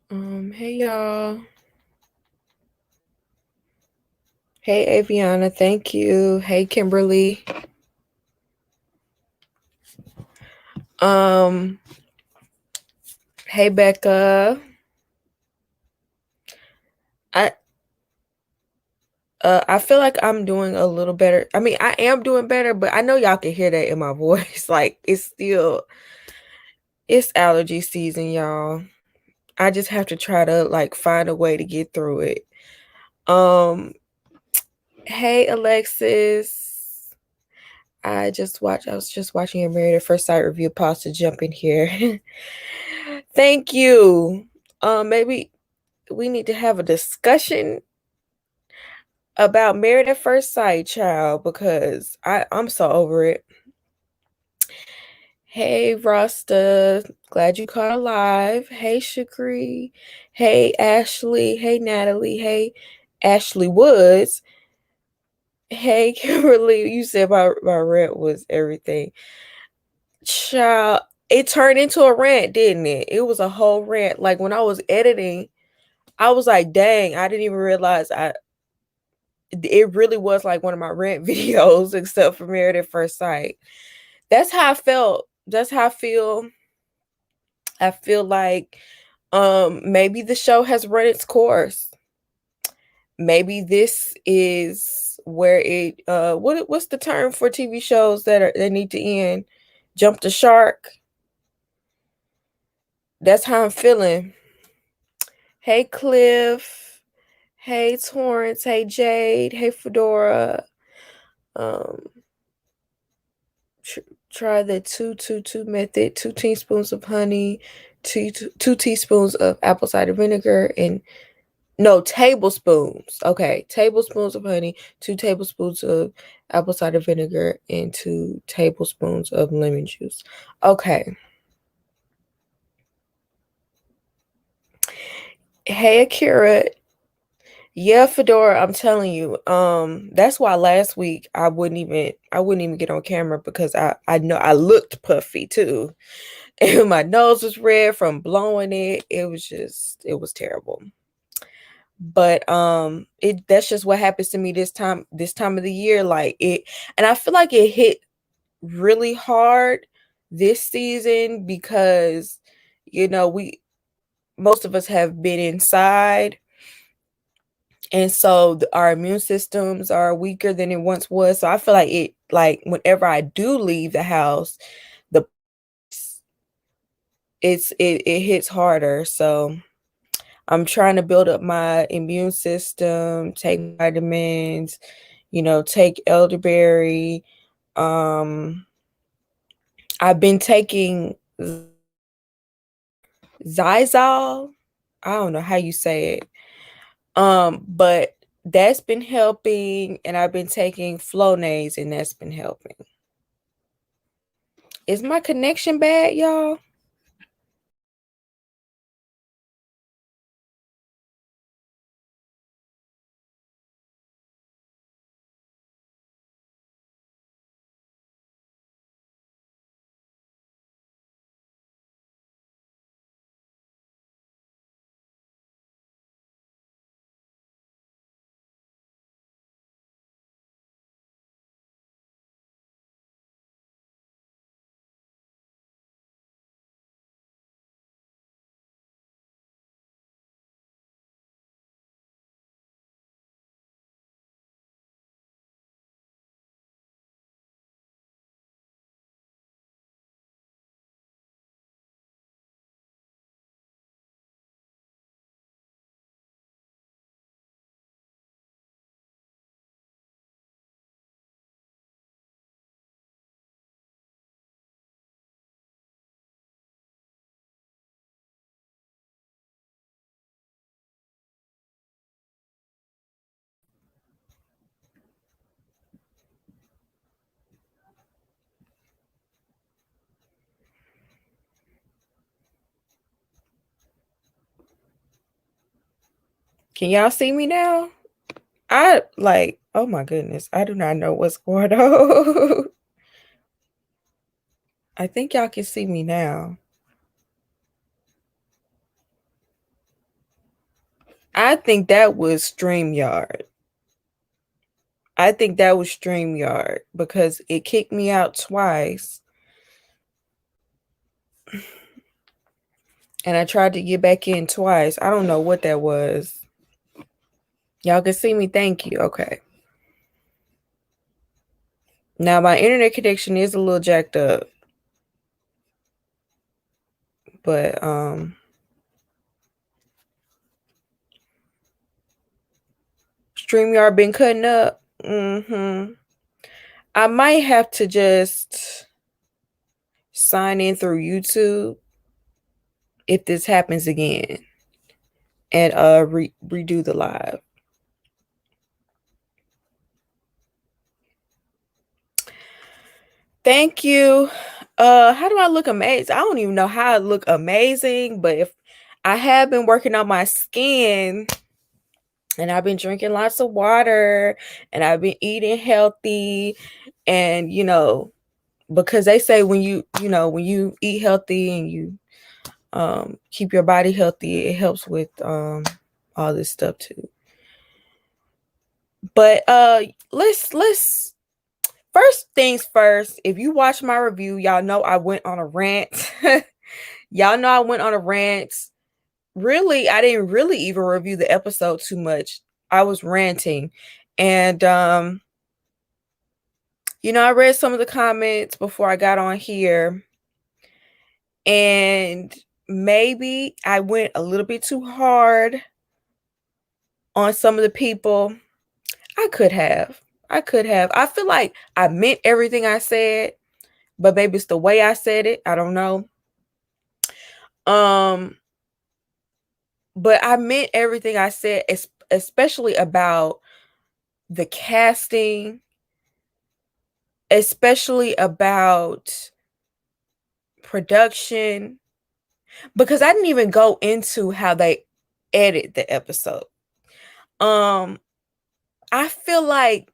Hey y'all. Hey Aviana, thank you. Hey Kimberly. Um, hey Becca. I I feel like I'm doing a little better. I mean, I am doing better, but I know y'all can hear that in my voice. Like it's allergy season, y'all. I just have to try to like find a way to get through it. Um, hey Alexis. I was just watching a Married at First Sight review. Pause to jump in here. Thank you. Maybe we need to have a discussion about Married at First Sight, child, because I'm so over it. Hey Rasta, glad you caught alive. Hey Shakri. Hey Ashley. Hey Natalie. Hey Ashley Woods. Hey Kimberly. You said my rant was everything. Child, it turned into a rant, didn't it? It was a whole rant. Like when I was editing, I was like, dang, I didn't even realize it really was like one of my rant videos, except for Married at First Sight. That's how I felt. That's how I feel. I feel like maybe the show has run its course. Maybe this is where it what's the term for TV shows that need to end? Jump the shark. That's how I'm feeling. Hey Cliff. Hey Torrance. Hey Jade. Hey Fedora. Um try the 2-2-2 method. 2 teaspoons of honey, two teaspoons of apple cider vinegar, and no, tablespoons. Okay, tablespoons of honey, 2 tablespoons of apple cider vinegar, and 2 tablespoons of lemon juice. Okay. Hey Akira. Yeah, Fedora, I'm telling you. That's why last week I wouldn't even get on camera because I know I looked puffy too. And my nose was red from blowing it. It was terrible. But that's just what happens to me this time of the year. Like it, and I feel like it hit really hard this season because we most of us have been inside, and so our immune systems are weaker than it once was. So I feel like whenever I do leave the house, the it hits harder. So I'm trying to build up my immune system, take vitamins, take elderberry. I've been taking Zysol. I don't know how you say it. But that's been helping, and I've been taking Flonase, and that's been helping. Is my connection bad, y'all? Can y'all see me now? Oh my goodness, I do not know what's going on. I think y'all can see me now. I think that was StreamYard. I think that was StreamYard because it kicked me out twice. And I tried to get back in twice. I don't know what that was. Y'all can see me. Thank you. Okay. Now my internet connection is a little jacked up. But StreamYard been cutting up. I might have to just sign in through YouTube if this happens again and redo the live. Thank you. How do I look amazing? I don't even know how I look amazing, but if I have been working on my skin and I've been drinking lots of water and I've been eating healthy and because they say when you eat healthy and you keep your body healthy, it helps with all this stuff too. But let's first things first. If you watch my review, y'all know I went on a rant. Y'all know I went on a rant. Really, I didn't really even review the episode too much. I was ranting. And I read some of the comments before I got on here. And maybe I went a little bit too hard on some of the people. I could have. I feel like I meant everything I said, but maybe it's the way I said it. I don't know. But I meant everything I said, especially about the casting, especially about production, because I didn't even go into how they edit the episode. I feel like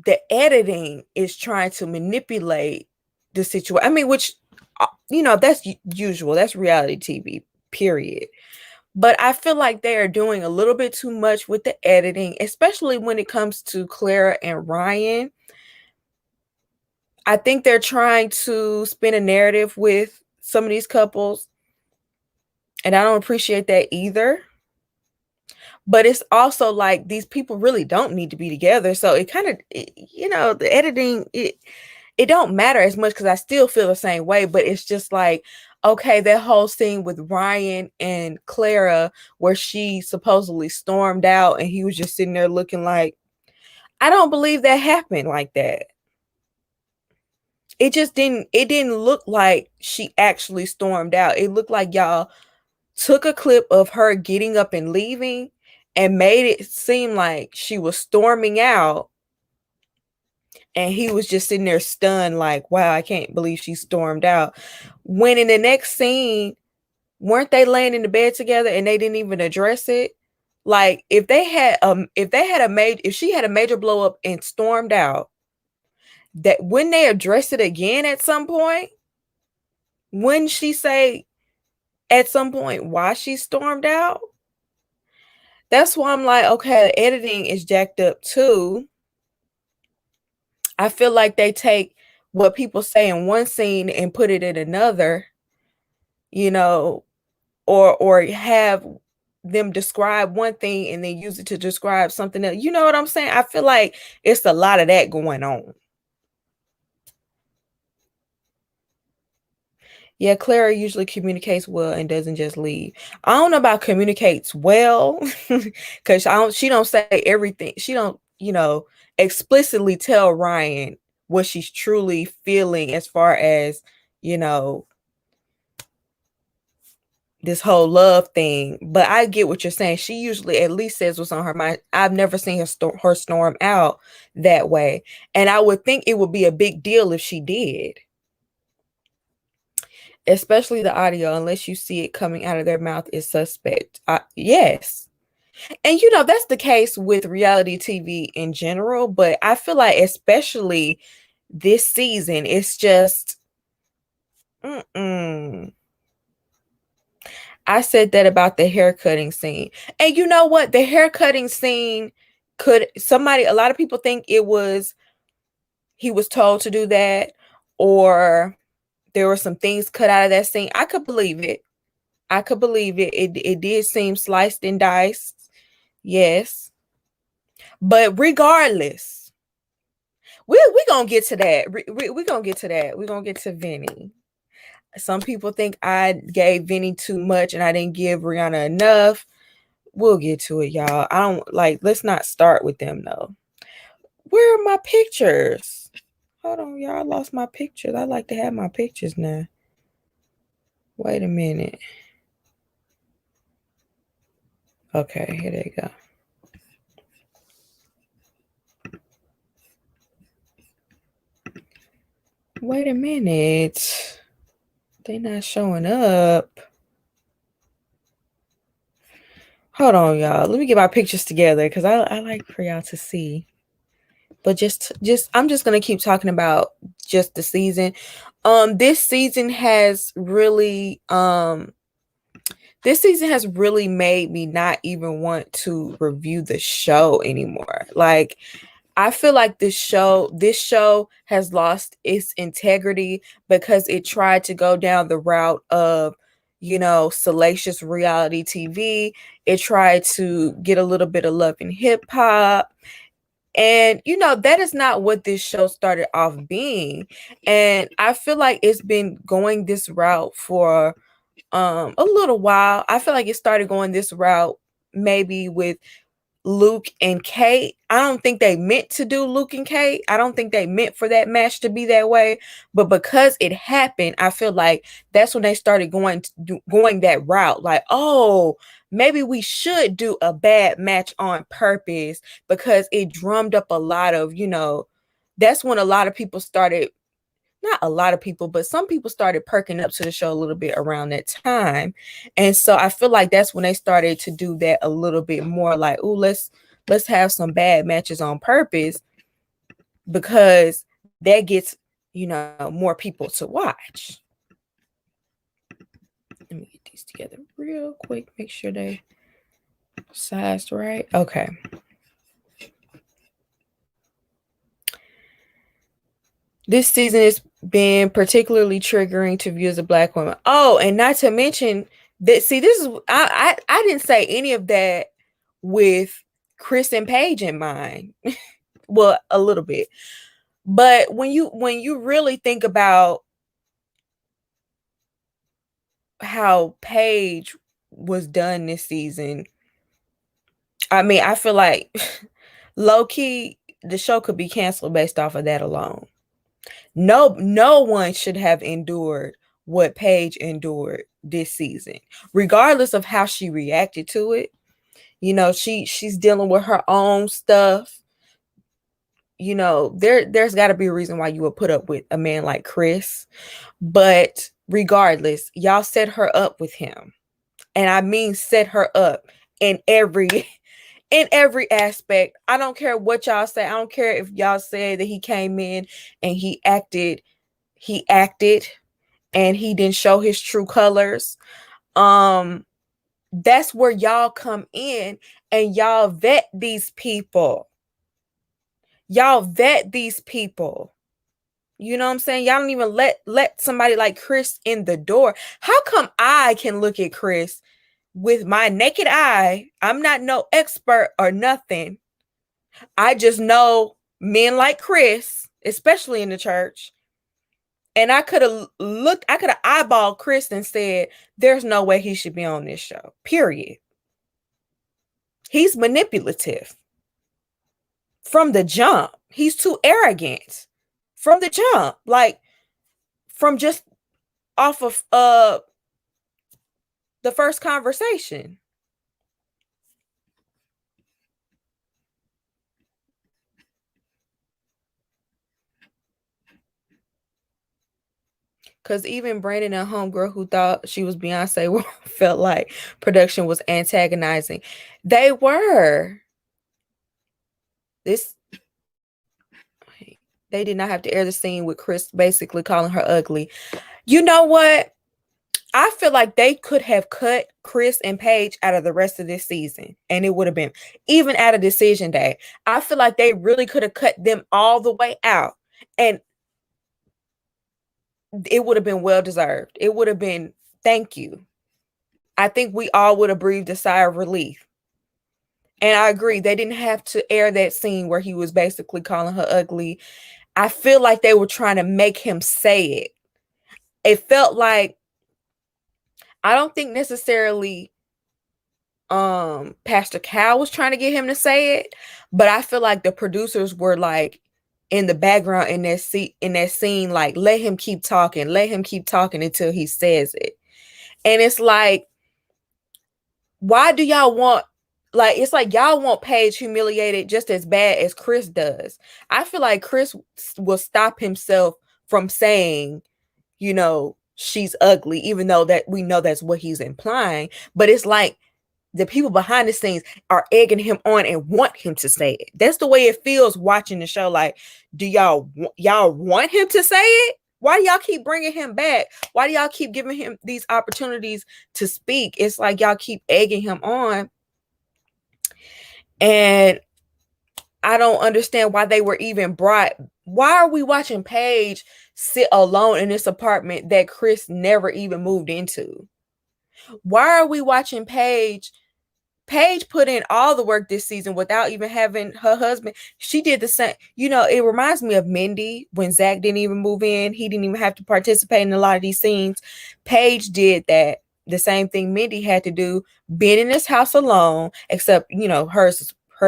the editing is trying to manipulate the situation. I mean, which, that's usual. That's reality TV, period. But I feel like they are doing a little bit too much with the editing, especially when it comes to Clara and Ryan. I think they're trying to spin a narrative with some of these couples, and I don't appreciate that either. But it's also like these people really don't need to be together. So it kind of, the editing, it don't matter as much because I still feel the same way. But it's just like, okay, that whole scene with Ryan and Clara where she supposedly stormed out and he was just sitting there looking like, I don't believe that happened like that. It didn't look like she actually stormed out. It looked like y'all took a clip of her getting up and leaving and made it seem like she was storming out. And he was just sitting there stunned like, wow, I can't believe she stormed out. When in the next scene, weren't they laying in the bed together and they didn't even address it? Like if she had a major blow up and stormed out, that when they address it again at some point, wouldn't she say at some point why she stormed out? That's why I'm like, okay, the editing is jacked up too. I feel like they take what people say in one scene and put it in another, or have them describe one thing and then use it to describe something else. You know what I'm saying? I feel like it's a lot of that going on. Yeah, Clara usually communicates well and doesn't just leave. I don't know about communicates well because she don't say everything. She don't, explicitly tell Ryan what she's truly feeling as far as, this whole love thing. But I get what you're saying. She usually at least says what's on her mind. I've never seen her storm out that way. And I would think it would be a big deal if she did. Especially the audio, unless you see it coming out of their mouth, is suspect. Yes. And that's the case with reality TV in general, but I feel like especially this season, it's just I said that about the haircutting scene. And you know what? The haircutting scene a lot of people think he was told to do that, or there were some things cut out of that scene. I could believe it. It did seem sliced and diced. Yes. But regardless, we gonna get to that. We gonna get to that. We're gonna get to Vinny. Some people think I gave Vinny too much and I didn't give Rihanna enough. We'll get to it, y'all. I don't like, let's not start with them though. Where are my pictures? Hold on, y'all. I lost my pictures. I like to have my pictures now. Wait a minute. Okay, here they go. Wait a minute. They not showing up. Hold on, y'all. Let me get my pictures together because I like for y'all to see. But I'm just gonna keep talking about just the season. This season has really made me not even want to review the show anymore. Like, I feel like this show has lost its integrity because it tried to go down the route of, salacious reality TV. It tried to get a little bit of love in hip hop. And, that is not what this show started off being. And I feel like it's been going this route for a little while. I feel like it started going this route maybe with Luke and Kate. I don't think they meant to do Luke and Kate. I don't think they meant for that match to be that way. But because it happened, I feel like that's when they started going that route. Like, oh, maybe we should do a bad match on purpose, because it drummed up a lot of, that's when a lot of people started, not a lot of people, but some people started perking up to the show a little bit around that time. And so I feel like that's when they started to do that a little bit more, like, oh, let's have some bad matches on purpose, because that gets, more people to watch. Let me get these together real quick, make sure they sized right. Okay. This season has been particularly triggering to view as a Black woman. Oh, and not to mention that, see, this is, I didn't say any of that with Chris and Paige in mind. Well, a little bit. But when you really think about how Paige was done this season, I mean, I feel like low key the show could be canceled based off of that alone. No one should have endured what Paige endured this season, regardless of how she reacted to it. She's dealing with her own stuff. There's got to be a reason why you would put up with a man like Chris. But regardless, y'all set her up with him. And I mean set her up in every aspect. I don't care what y'all say. I don't care if y'all say that he came in and he acted and he didn't show his true colors. That's where y'all come in and y'all vet these people. You know what I'm saying? Y'all don't even let somebody like Chris in the door. How come I can look at Chris with my naked eye? I'm not no expert or nothing. I just know men like Chris, especially in the church. And I could have eyeballed Chris and said, there's no way he should be on this show, period. He's manipulative from the jump. He's too arrogant from the jump. Like, from just off of the first conversation. Because even Brandon and homegirl, who thought she was Beyonce, felt like production was antagonizing. They were. They did not have to air the scene with Chris basically calling her ugly. You know what? I feel like they could have cut Chris and Paige out of the rest of this season, and it would have been even out of decision day. I feel like they really could have cut them all the way out, and it would have been well deserved. It would have been thank you. I think we all would have breathed a sigh of relief. And I agree, they didn't have to air that scene where he was basically calling her ugly. I feel like they were trying to make him say it. It felt like, I don't think necessarily Pastor Cal was trying to get him to say it, but I feel like the producers were like in the background in that scene, like, let him keep talking until he says it. And it's like, why do y'all want, like, it's like y'all want Paige humiliated just as bad as Chris does. I feel like Chris will stop himself from saying, you know, she's ugly, even though that we know that's what he's implying. But it's like the people behind the scenes are egging him on and want him to say it. That's the way it feels watching the show. Like, do y'all want him to say it? Why do y'all keep bringing him back? Why do y'all keep giving him these opportunities to speak? It's like y'all keep egging him on. And I don't understand why they were even brought. Why are we watching Paige sit alone in this apartment that Chris never even moved into? Why are we watching Paige? Paige put in all the work this season without even having her husband. She did the same. You know, it reminds me of Mindy when Zach didn't even move in. He didn't even have to participate in a lot of these scenes. Paige did that. The same thing Mindy had to do, being in this house alone, except, you know, her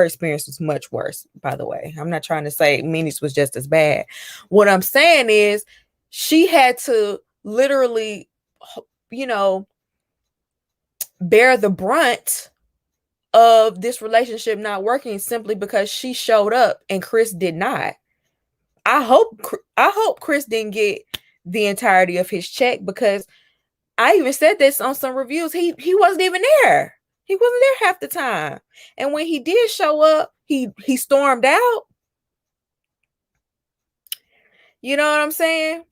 experience was much worse, by the way. I'm not trying to say Mindy's was just as bad. What I'm saying is she had to literally, you know, bear the brunt of this relationship not working simply because she showed up and Chris did not. I hope Chris didn't get the entirety of his check, because I even said this on some reviews. He wasn't even there. He wasn't there half the time. And when he did show up, he stormed out. You know what I'm saying?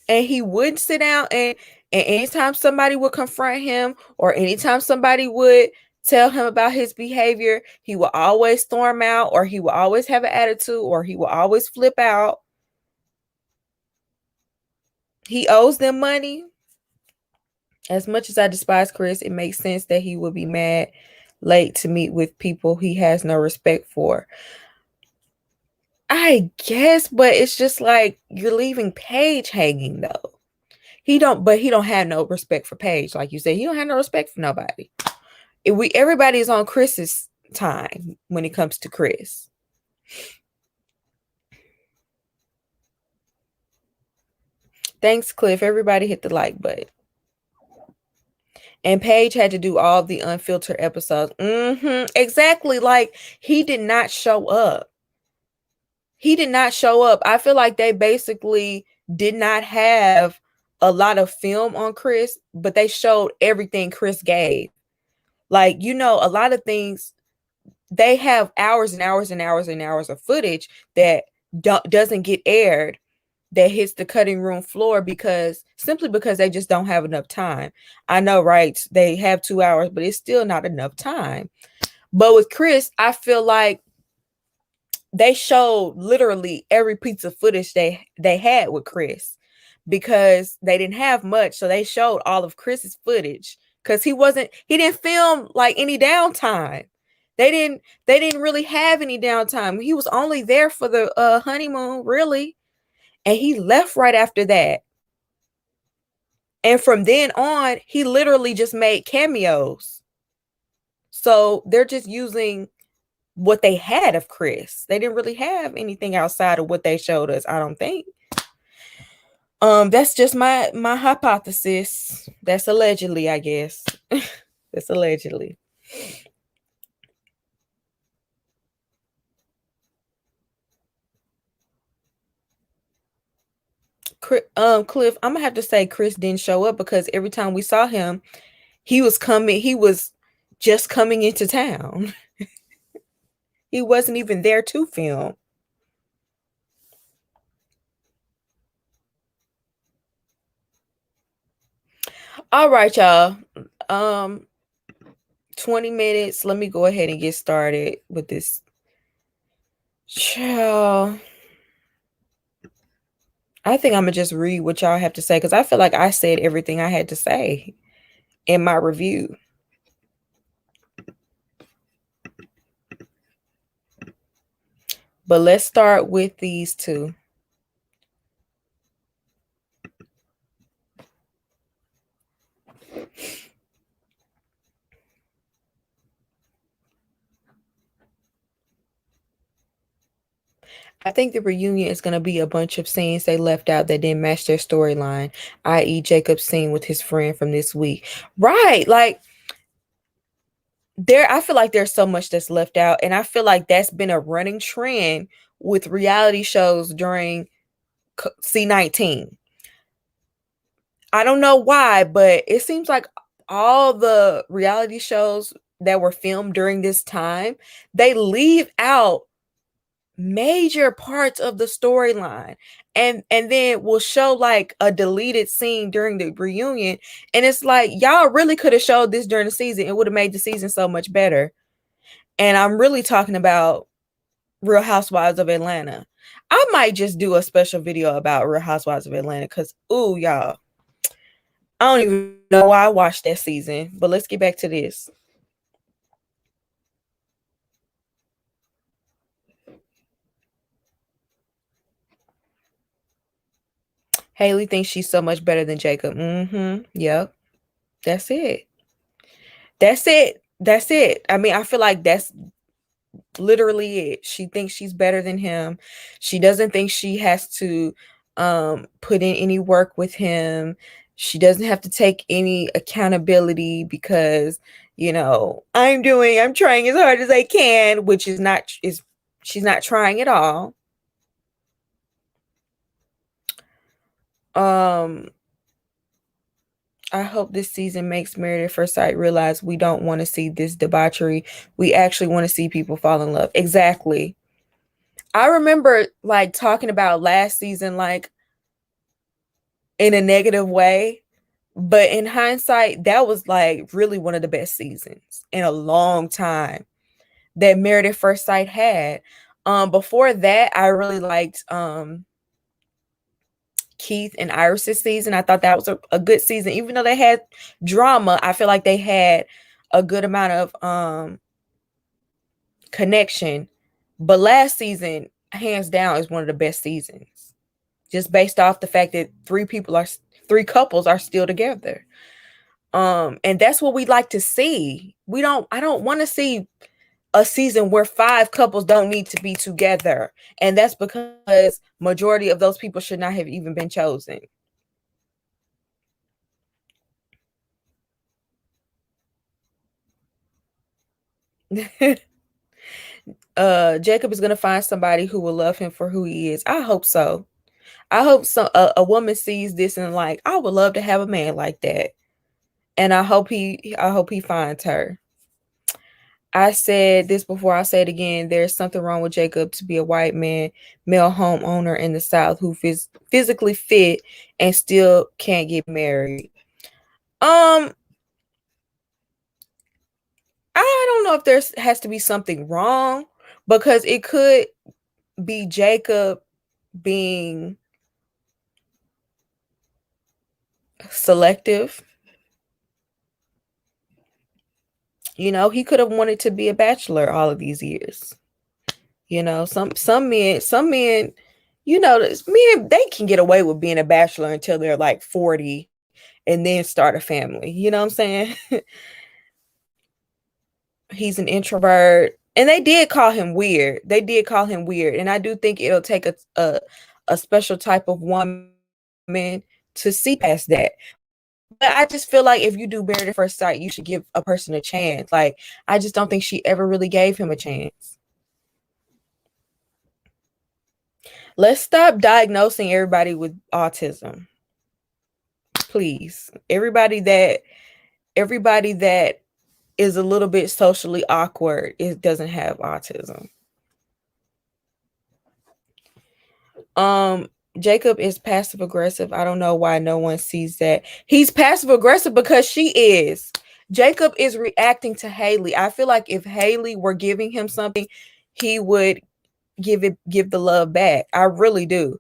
And he wouldn't sit down, and anytime somebody would confront him or anytime somebody would tell him about his behavior, he will always storm out, or he will always have an attitude, or he will always flip out. He owes them money. As much as I despise Chris, it makes sense that he would be mad late to meet with people he has no respect for. I guess, but it's just like you're leaving Paige hanging though. He don't have no respect for Paige. Like you said, he don't have no respect for nobody. Everybody is on Chris's time when it comes to Chris. Thanks, Cliff. Everybody hit the like button. And Paige had to do all the unfiltered episodes. Exactly. Like, he did not show up. He did not show up. I feel like they basically did not have a lot of film on Chris, but they showed everything Chris gave. Like, you know, a lot of things, they have hours and hours and hours and hours of footage that doesn't get aired, that hits the cutting room floor simply because they just don't have enough time. I know, right? They have 2 hours, but it's still not enough time. But with Chris, I feel like they showed literally every piece of footage they had with Chris, because they didn't have much. So they showed all of Chris's footage, because he didn't film like any downtime. They didn't really have any downtime. He was only there for the honeymoon, really. And he left right after that. And from then on, he literally just made cameos. So they're just using what they had of Chris. They didn't really have anything outside of what they showed us, I don't think. That's just my hypothesis. That's allegedly, I guess. That's allegedly. Cliff, I'm gonna have to say Chris didn't show up, because every time we saw him, he was just coming into town. He wasn't even there to film. All right, y'all. 20 minutes. Let me go ahead and get started with this. Child. I think I'm gonna just read what y'all have to say because I feel like I said everything I had to say in my review. But let's start with these two. I think the reunion is going to be a bunch of scenes they left out that didn't match their storyline, i.e., Jacob's scene with his friend from this week. Right. Like, I feel like there's so much that's left out. And I feel like that's been a running trend with reality shows during C19. I don't know why, but it seems like all the reality shows that were filmed during this time, they leave out major parts of the storyline and then we'll show like a deleted scene during the reunion, and it's like y'all really could have showed this during the season. It would have made the season so much better. And I'm really talking about Real Housewives of Atlanta. I might just do a special video about Real Housewives of Atlanta because ooh, y'all, I don't even know why I watched that season. But let's get back to this. Haley thinks she's so much better than Jacob. Yep. That's it. That's it. That's it. I mean, I feel like that's literally it. She thinks she's better than him. She doesn't think she has to put in any work with him. She doesn't have to take any accountability because, I'm trying as hard as I can, which she's not trying at all. I hope this season makes Married at First Sight realize we don't want to see this debauchery. We actually want to see people fall in love. Exactly. I remember like talking about last season, like in a negative way, but in hindsight, that was like really one of the best seasons in a long time that Married at First Sight had. Before that, I really liked Keith and Iris's season. I thought that was a good season. Even though they had drama, I feel like they had a good amount of connection. But last season, hands down, is one of the best seasons. Just based off the fact that three couples are still together. And that's what we like to see. I don't want to see a season where 5 couples don't need to be together. And that's because majority of those people should not have even been chosen. Jacob is going to find somebody who will love him for who he is. I hope so. I hope a woman sees this and like, I would love to have a man like that. And I hope he finds her. I said this before, I'll say it again. There's something wrong with Jacob to be a white man, male homeowner in the South who is physically fit and still can't get married. I don't know if there has to be something wrong, because it could be Jacob being selective. He could have wanted to be a bachelor all of these years. Some men, men, they can get away with being a bachelor until they're like 40 and then start a family. You know what I'm saying? He's an introvert. And they did call him weird. And I do think it'll take a special type of woman to see past that. But I just feel like if you do Married at First Sight, you should give a person a chance. Like, I just don't think she ever really gave him a chance. Let's stop diagnosing everybody with autism. Please. Everybody that is a little bit socially awkward, it doesn't have autism. Jacob is passive aggressive. I don't know why no one sees that. He's passive aggressive because she is. Jacob is reacting to Haley. I feel like if Haley were giving him something, he would give the love back. I really do.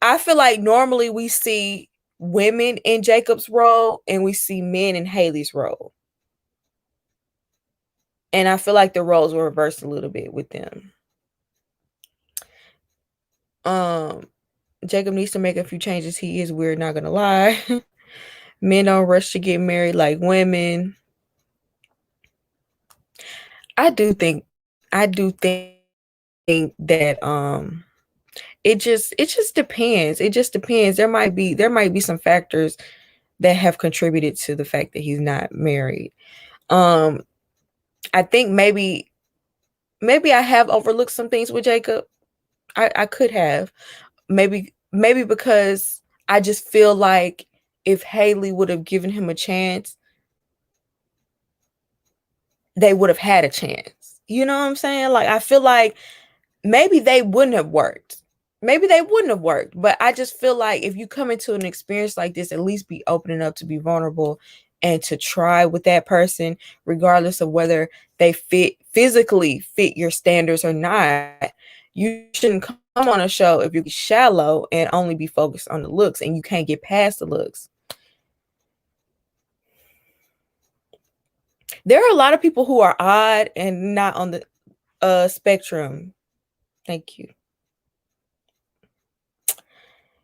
I feel like normally we see women in Jacob's role and we see men in Haley's role. And I feel like the roles were reversed a little bit with them. Jacob needs to make a few changes. He is weird, not gonna lie. Men don't rush to get married like women. I do think that it just depends. It just depends. There might be some factors that have contributed to the fact that he's not married. I think maybe I have overlooked some things with Jacob. I could have. Maybe because I just feel like if Haley would have given him a chance, they would have had a chance. You know what I'm saying? Like, I feel like maybe they wouldn't have worked. But I just feel like if you come into an experience like this, at least be opening up to be vulnerable and to try with that person, regardless of whether they physically fit your standards or not. You shouldn't come on a show if you're shallow and only be focused on the looks and you can't get past the looks. There are a lot of people who are odd and not on the spectrum. Thank you.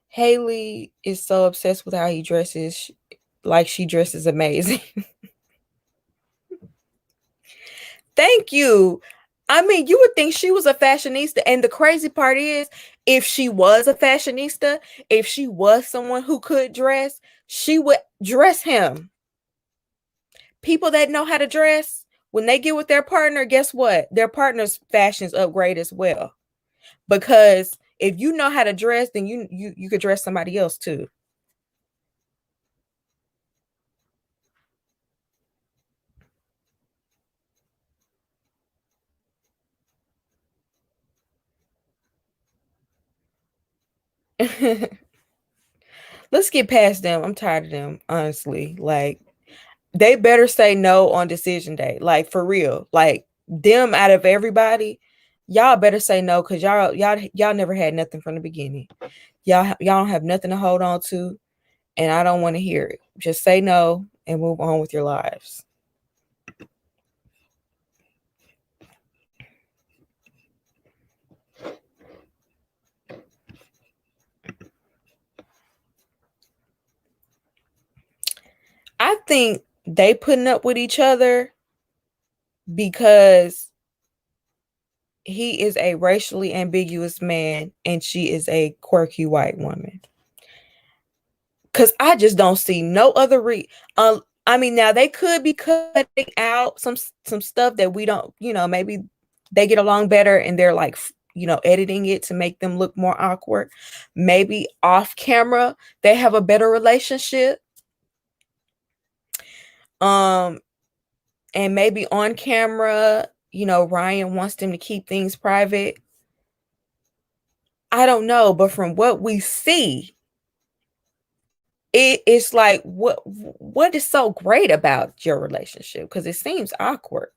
Haley is so obsessed with how he dresses, like she dresses amazing. Thank you. I mean, you would think she was a fashionista. And the crazy part is, if she was a fashionista, if she was someone who could dress, she would dress him. People that know how to dress, when they get with their partner, guess what? Their partner's fashions upgrade as well. Because if you know how to dress, then you could dress somebody else too. Let's get past them. I'm tired of them, honestly. Like, they better say no on decision day. Like, for real. Like, them out of everybody, y'all better say no, because y'all never had nothing from the beginning. Y'all don't have nothing to hold on to, and I don't want to hear it. Just say no and move on with your lives. I think they putting up with each other because he is a racially ambiguous man and she is a quirky white woman. Because I just don't see no other I mean, now they could be cutting out some stuff that we don't, maybe they get along better and they're like, editing it to make them look more awkward. Maybe off camera they have a better relationship. And maybe on camera, Ryan wants them to keep things private. I don't know, but from what we see, it's like, what is so great about your relationship? Because it seems awkward.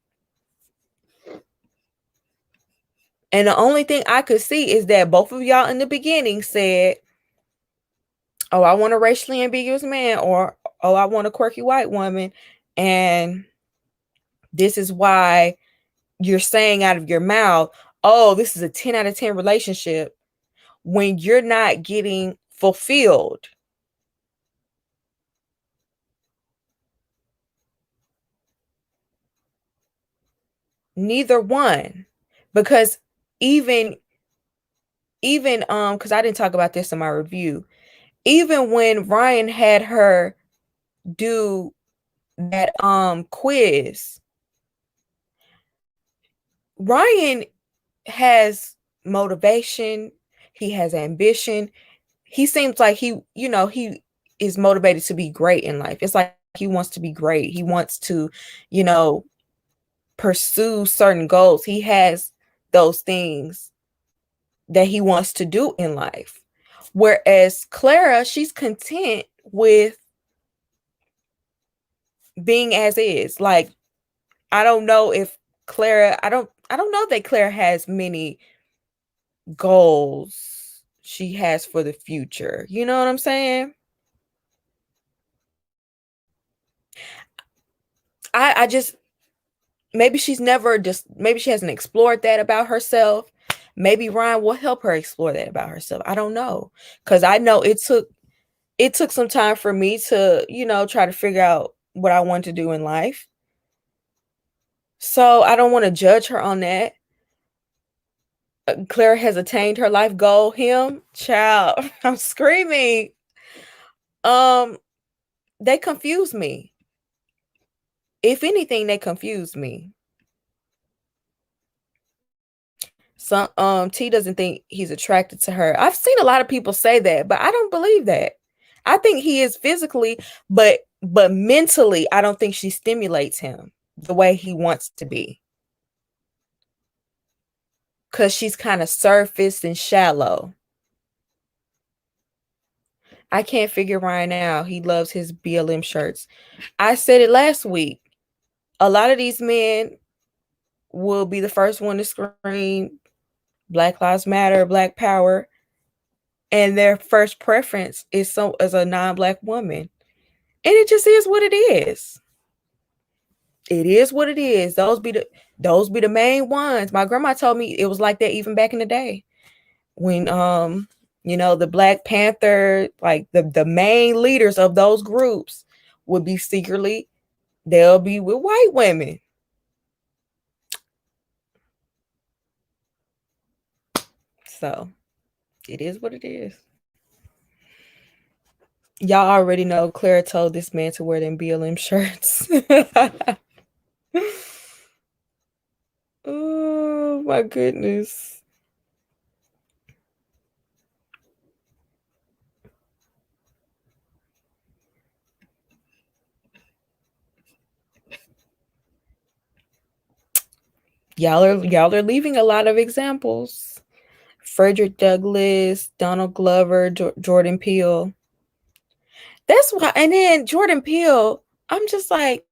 And the only thing I could see is that both of y'all in the beginning said, oh, I want a racially ambiguous man, or, oh, I want a quirky white woman. And this is why you're saying out of your mouth, oh, this is a 10 out of 10 relationship, when you're not getting fulfilled. Neither one. Because even because I didn't talk about this in my review, even when Ryan had her do that quiz, Ryan has motivation, he has ambition. He seems like he is motivated to be great in life. It's like he wants to be great. He wants to, pursue certain goals. He has those things that he wants to do in life. Whereas Clara, she's content with being as is. Like, I don't know if Clara, I don't know that Clara has many goals she has for the future. You know what I'm saying? I just, maybe she's never just, maybe she hasn't explored that about herself. Maybe Ryan will help her explore that about herself. I don't know. Cause I know it took some time for me to, you know, try to figure out what I want to do in life. So I don't want to judge her on that. Claire has attained her life goal. Him, child, I'm screaming. Um, they confuse me. If anything, they confuse me. Some T doesn't think he's attracted to her. I've seen a lot of people say that, but I don't believe that. I think he is physically, but mentally, I don't think she stimulates him the way he wants to be. Cause she's kind of surface and shallow. I can't figure Ryan out. He loves his BLM shirts. I said it last week. A lot of these men will be the first one to scream Black Lives Matter, Black Power, and their first preference is as a non-Black woman. And it just is what it is. It is what it is. Those be the main ones. My grandma told me it was like that even back in the day. When you know, the Black Panther, like the main leaders of those groups would be secretly, they'll be with white women. So it is what it is. Y'all already know Clara told this man to wear them BLM shirts. Oh my goodness. Y'all are leaving a lot of examples. Frederick Douglass, Donald Glover, Jordan Peele. That's why, and then Jordan Peele, I'm just like,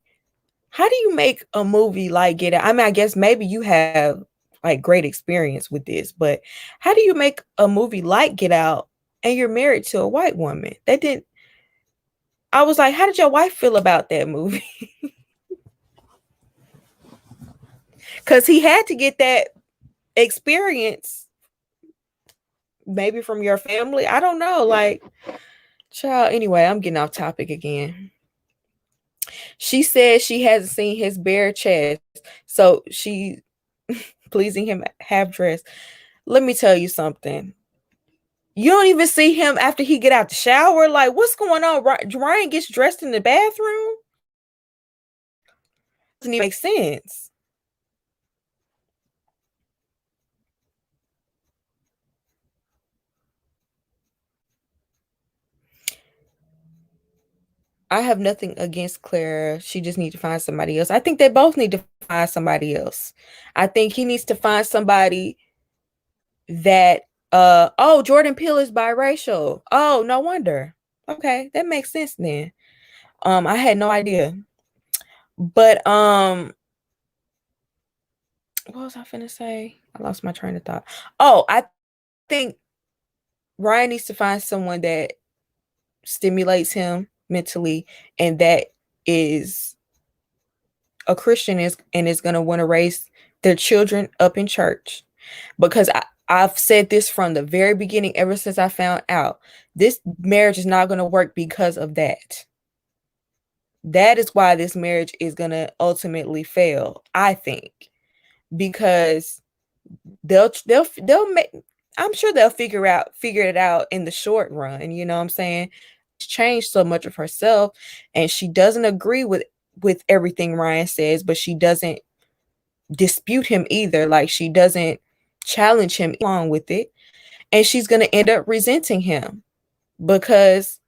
how do you make a movie like Get Out? I mean, I guess maybe you have like great experience with this, but how do you make a movie like Get Out and you're married to a white woman? That didn't, I was like, how did your wife feel about that movie? Because he had to get that experience maybe from your family. I don't know. Like, child, anyway, I'm getting off topic again. She says she hasn't seen his bare chest, so she pleasing him half dressed. Let me tell you something. You don't even see him after he get out the shower. Like, what's going on? Ryan gets dressed in the bathroom. Doesn't even make sense. I have nothing against Clara. She just needs to find somebody else. I think they both need to find somebody else. I think he needs to find somebody that oh, Jordan Peele is biracial. Oh, no wonder. Okay, that makes sense then. I had no idea. But what was I finna say? I lost my train of thought. Oh, I think Ryan needs to find someone that stimulates him mentally and that is a Christian and is going to want to raise their children up in church. Because I've said this from the very beginning, ever since I found out this marriage is not going to work because of that. That is why this marriage is going to ultimately fail, I think, because they'll make, I'm sure they'll figure it out in the short run, you know what I'm saying? She's changed so much of herself and she doesn't agree with everything Ryan says, but she doesn't dispute him either. Like, she doesn't challenge him along with it, and she's going to end up resenting him because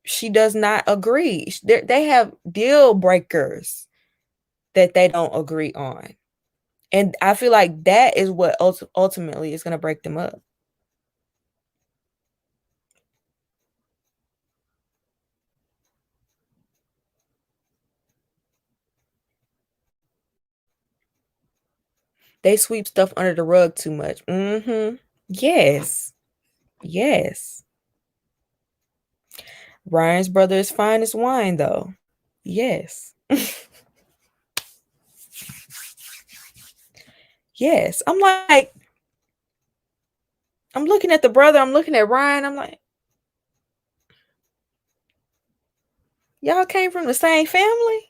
she does not agree. They have deal breakers that they don't agree on. And I feel like that is what ultimately is going to break them up. They sweep stuff under the rug too much. Mm-hmm. Yes. Yes. Ryan's brother is fine as wine, though. Yes. Yes. I'm like, I'm looking at the brother, I'm looking at Ryan, I'm like, y'all came from the same family?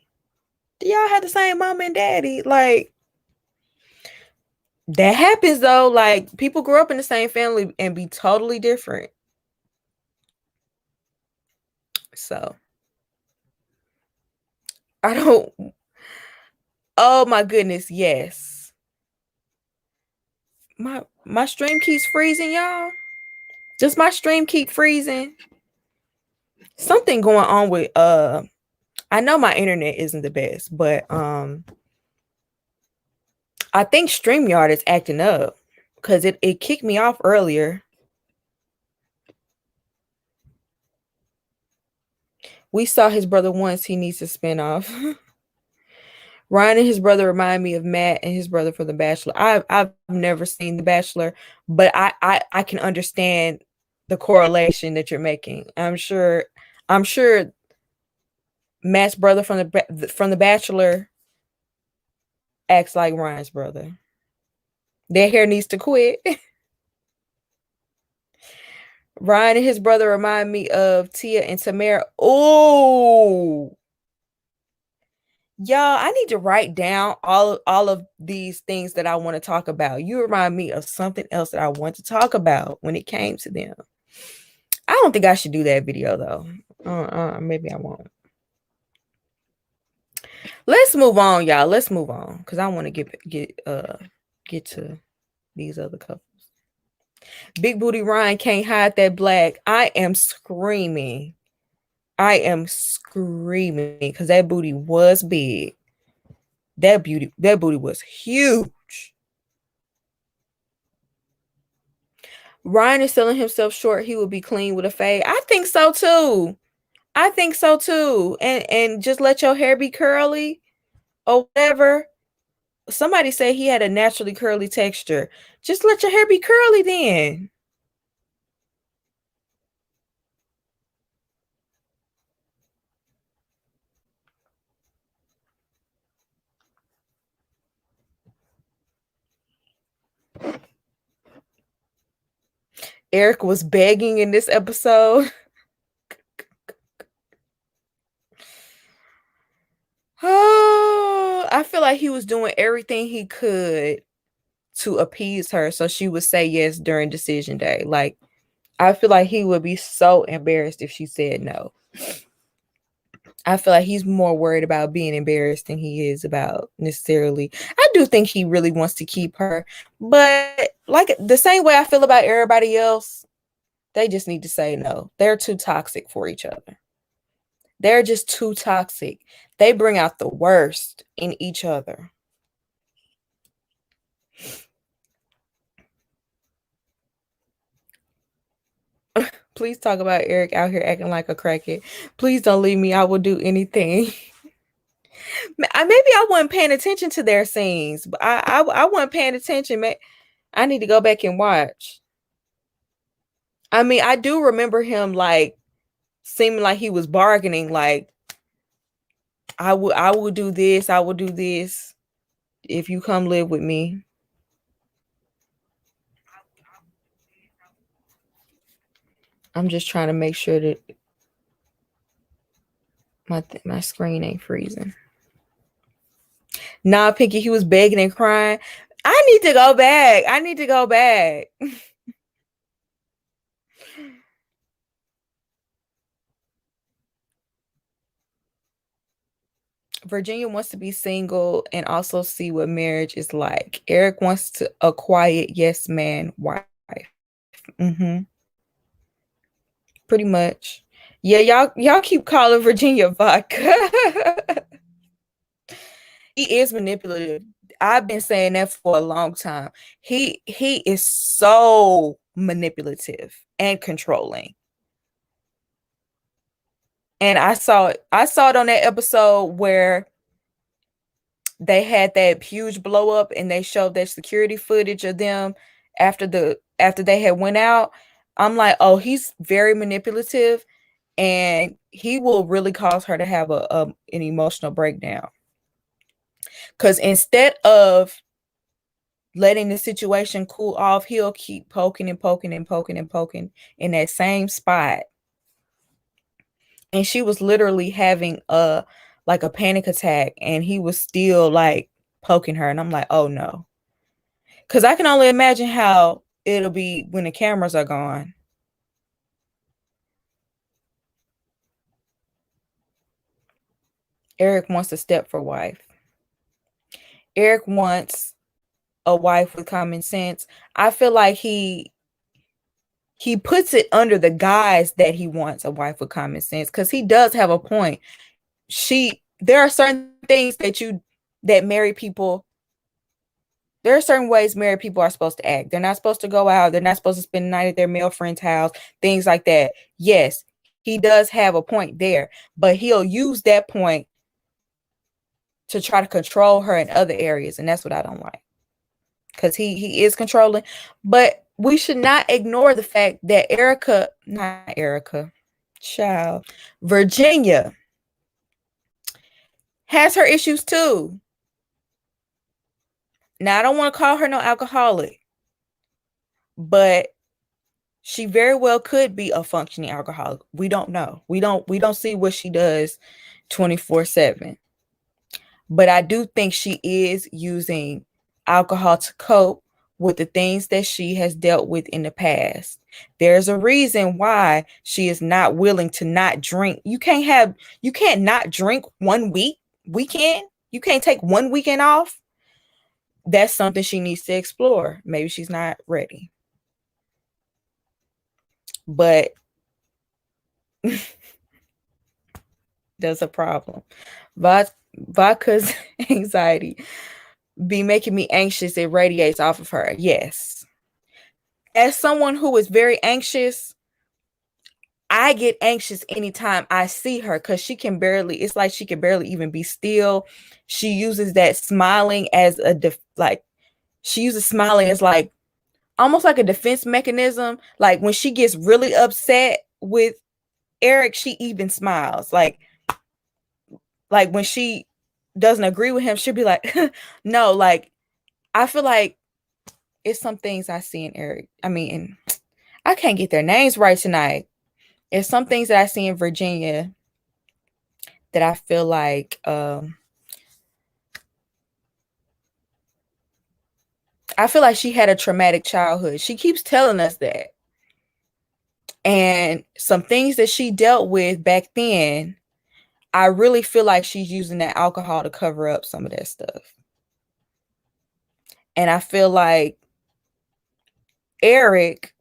Do y'all have the same mom and daddy? Like, that happens though. Like, people grow up in the same family and be totally different. So, I don't. Oh my goodness, yes. My stream keeps freezing, y'all. Just my stream keep freezing. Something going on with I know my internet isn't the best, but I think StreamYard is acting up because it kicked me off earlier. We saw his brother once. He needs a spinoff. Ryan and his brother remind me of Matt and his brother from The Bachelor. I've never seen The Bachelor, but I can understand the correlation that you're making. I'm sure Matt's brother from the Bachelor acts like Ryan's brother. Their hair needs to quit. Ryan and his brother remind me of Tia and Tamara. Oh, y'all, I need to write down all of these things that I want to talk about. You remind me of something else that I want to talk about when it came to them. I don't think I should do that video though. Maybe I won't. Let's move on, y'all. Let's move on because I want to get to these other couples. Big Booty Ryan can't hide that black. I am screaming because that booty was big. That booty was huge. Ryan is selling himself short. He will be clean with a fade. I think so too. And just let your hair be curly or whatever. Somebody said he had a naturally curly texture. Just let your hair be curly then. Eric was begging in this episode. Oh, I feel like he was doing everything he could to appease her so she would say yes during decision day. Like, I feel like he would be so embarrassed if she said no. I feel like he's more worried about being embarrassed than he is about necessarily. I do think he really wants to keep her, but like the same way I feel about everybody else, they just need to say no. They're too toxic for each other. They're just too toxic. They bring out the worst in each other. Please talk about Eric out here acting like a crackhead. Please don't leave me. I will do anything. Maybe I wasn't paying attention to their scenes, but I wasn't paying attention. I need to go back and watch. I mean, I do remember him like seeming like he was bargaining, like I will do this, I will do this if you come live with me. I'm just trying to make sure that my screen ain't freezing. Nah, Pinky, he was begging and crying. I need to go back. Virginia wants to be single and also see what marriage is like. Eric wants a quiet yes man wife. Mm-hmm. Pretty much. Yeah, y'all keep calling Virginia vodka. He is manipulative. I've been saying that for a long time. He is so manipulative and controlling. And I saw it on that episode where they had that huge blow up and they showed that security footage of them after they had went out. I'm like, oh, he's very manipulative and he will really cause her to have an emotional breakdown. Because instead of letting the situation cool off, he'll keep poking and poking and poking and poking in that same spot. And she was literally having a panic attack and he was still like poking her. And I'm like, oh no. Because I can only imagine how it'll be when the cameras are gone. Eric wants a Stepford wife. Eric wants a wife with common sense. I feel like he puts it under the guise that he wants a wife with common sense, because he does have a point. There are certain things that married people, there are certain ways married people are supposed to act. They're not supposed to go out. They're not supposed to spend the night at their male friend's house, things like that. Yes, he does have a point there, but he'll use that point to try to control her in other areas. And that's what I don't like, because he is controlling. But we should not ignore the fact that Virginia has her issues too. Now, I don't want to call her no alcoholic, but she very well could be a functioning alcoholic. We don't know. We don't see what she does 24/7. But I do think she is using alcohol to cope with the things that she has dealt with in the past. There's a reason why she is not willing to not drink. You can't not drink 1 weekend. You can't take 1 weekend off. That's something she needs to explore. Maybe she's not ready. But there's a problem. Vodka's anxiety be making me anxious. It radiates off of her. Yes. As someone who is very anxious, I get anxious anytime I see her, because it's like she can barely even be still. She uses that smiling as she uses smiling as like almost like a defense mechanism. Like when she gets really upset with Eric, she even smiles. Like when she doesn't agree with him, she'll be like, no, like I feel like it's some things I see in Eric. I mean, I can't get their names right tonight. It's some things that I see in Virginia that I feel like she had a traumatic childhood. She keeps telling us that. And some things that she dealt with back then, I really feel like she's using that alcohol to cover up some of that stuff. And I feel like Eric,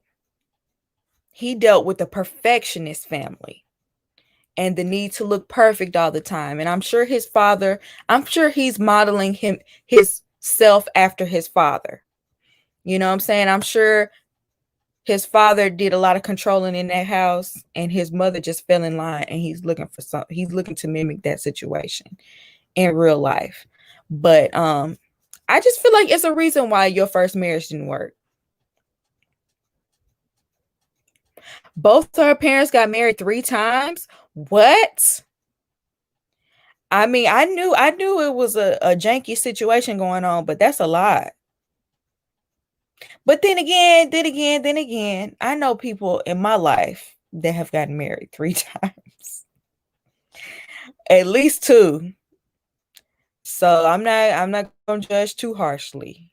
he dealt with a perfectionist family and the need to look perfect all the time. And I'm sure he's modeling his self after his father. You know what I'm saying? I'm sure his father did a lot of controlling in that house and his mother just fell in line, and he's looking to mimic that situation in real life. But I just feel like it's a reason why your first marriage didn't work. Both her parents got married 3 times. What? I mean, I knew it was a janky situation going on, but that's a lot. But then again, I know people in my life that have gotten married 3 times. At least 2. So I'm not going to judge too harshly.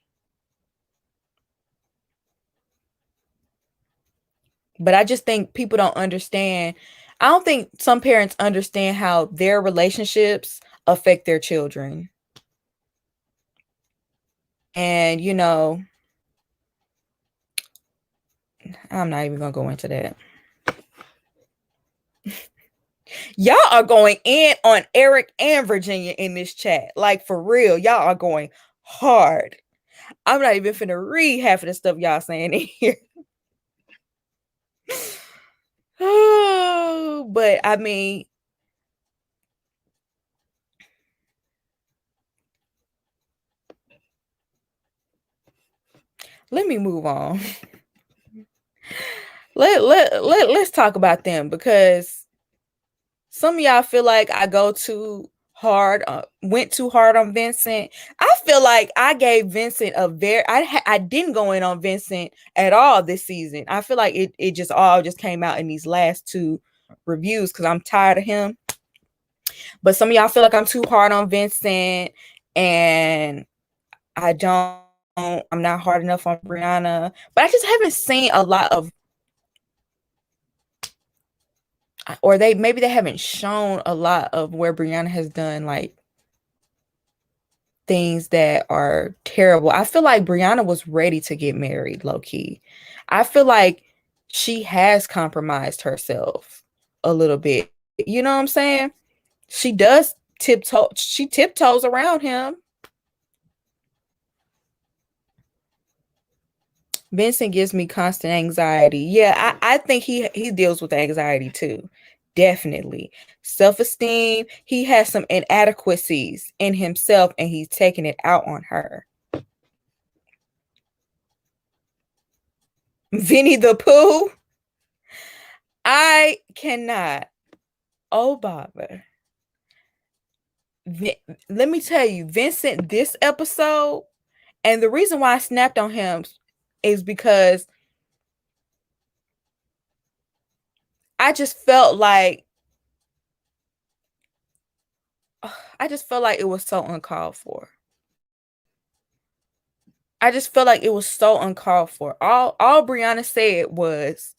But I just think people don't understand. I don't think some parents understand how their relationships affect their children. And, I'm not even going to go into that. Y'all are going in on Eric and Virginia in this chat. Like, for real, y'all are going hard. I'm not even finna read half of the stuff y'all saying in here. Oh, but I mean, let me move on. Let's talk about them, because some of y'all feel like I went too hard on Vincent. I feel like I gave Vincent I didn't go in on Vincent at all this season. I feel like it just all just came out in these last two reviews because I'm tired of him. But some of y'all feel like I'm too hard on Vincent, and I'm not hard enough on Brianna. But I just haven't seen a lot of, or maybe they haven't shown a lot of where Brianna has done like things that are terrible. I feel like Brianna was ready to get married, low key. I feel like she has compromised herself a little bit. You know what I'm saying? She tiptoes around him. Vincent gives me constant anxiety. Yeah, I think he deals with anxiety too. Definitely. Self-esteem. He has some inadequacies in himself, and he's taking it out on her. Vinny the Pooh. I cannot. Oh, bother. Let me tell you, Vincent, this episode, and the reason why I snapped on him is because I just felt like it was so uncalled for. I just felt like it was so uncalled for. All Brianna said was,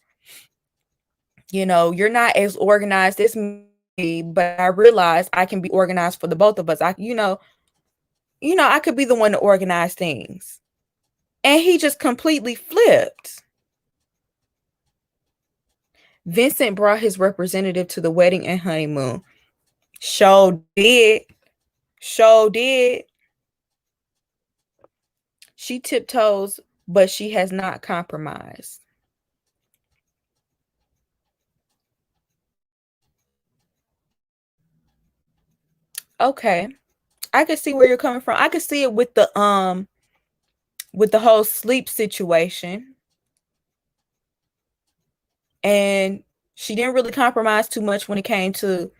you're not as organized as me, but I realized I can be organized for the both of us. I could be the one to organize things. And he just completely flipped. Vincent brought his representative to the wedding and honeymoon. Show did. She tiptoes, but she has not compromised. Okay. I could see where you're coming from. I could see it with the whole sleep situation. And she didn't really compromise too much when it came to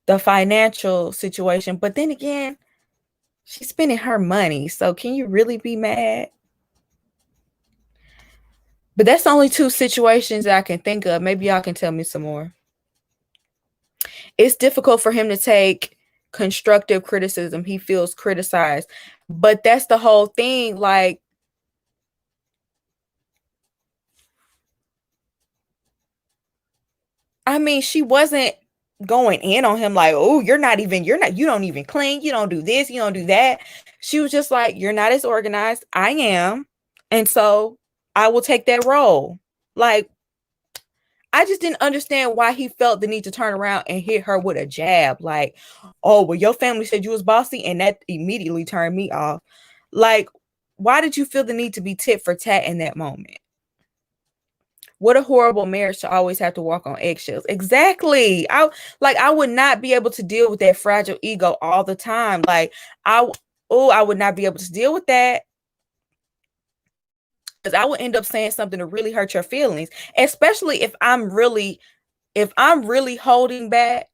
the financial situation. But then again, she's spending her money. So can you really be mad? But that's the only two situations I can think of. Maybe y'all can tell me some more. It's difficult for him to take constructive criticism. He feels criticized. But that's the whole thing. Like, I mean, she wasn't going in on him like, oh, you don't even clean, you don't do this, you don't do that. She was just like, you're not as organized. I am. And so I will take that role. Like, I just didn't understand why he felt the need to turn around and hit her with a jab. Like, oh, well, your family said you was bossy, and that immediately turned me off. Like, why did you feel the need to be tit for tat in that moment? What a horrible marriage to always have to walk on eggshells. Exactly. I would not be able to deal with that fragile ego all the time. Like, I would not be able to deal with that, because I would end up saying something to really hurt your feelings, especially if I'm really holding back,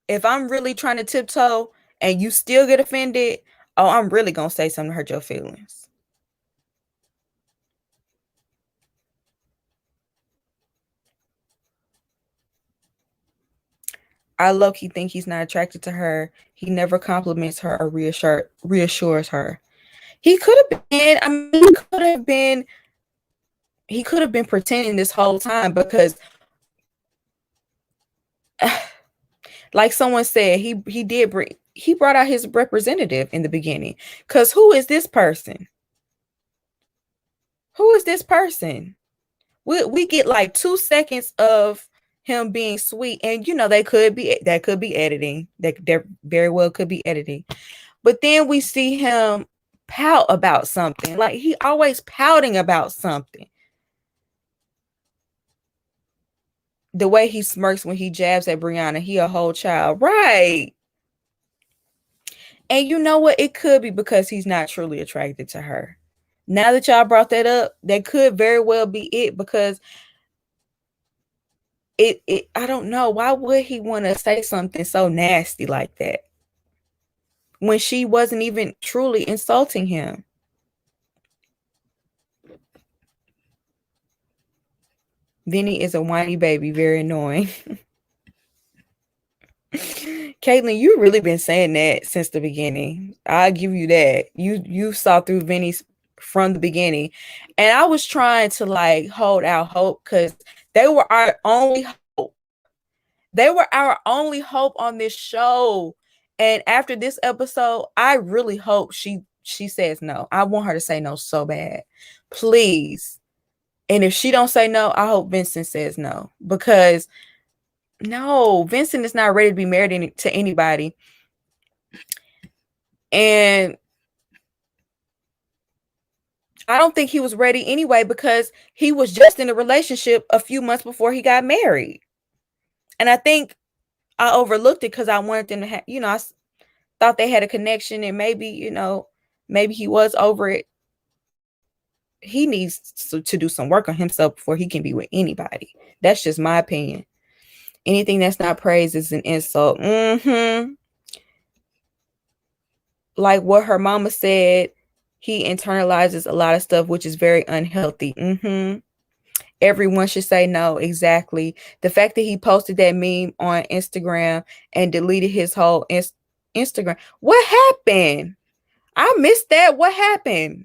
if I'm really trying to tiptoe and you still get offended. Oh, I'm really gonna say something to hurt your feelings. I low-key think he's not attracted to her. He never compliments her or reassures her. He could have been, I mean, he could have been pretending this whole time, because like someone said, he brought out his representative in the beginning. Because who is this person? Who is this person? We get like 2 seconds of him being sweet, and that could be editing. That very well could be editing. But then we see him pout about something. Like, he always pouting about something. The way he smirks when he jabs at Brianna, he a whole child. Right. And you know what? It could be because he's not truly attracted to her. Now that y'all brought that up, that could very well be it, because it I don't know. Why would he want to say something so nasty like that when she wasn't even truly insulting him? Vinny is a whiny baby, very annoying. Caitlin, you really been saying that since the beginning. I'll give you that. You saw through Vinny's from the beginning. And I was trying to like hold out hope because they were our only hope. They were our only hope on this show. And after this episode, I really hope she says no. I want her to say no so bad. Please. And if she don't say no, I hope Vincent says no, because no, Vincent is not ready to be married to anybody. And I don't think he was ready anyway, because he was just in a relationship a few months before he got married. And I think I overlooked it because I wanted them to have, I thought they had a connection, and maybe, maybe he was over it. He needs to do some work on himself before he can be with anybody. That's just my opinion. Anything that's not praise is an insult. Like what her mama said, he internalizes a lot of stuff, which is very unhealthy. Everyone should say no. Exactly. The fact that he posted that meme on Instagram and deleted his whole Instagram. What happened? I missed that. What happened?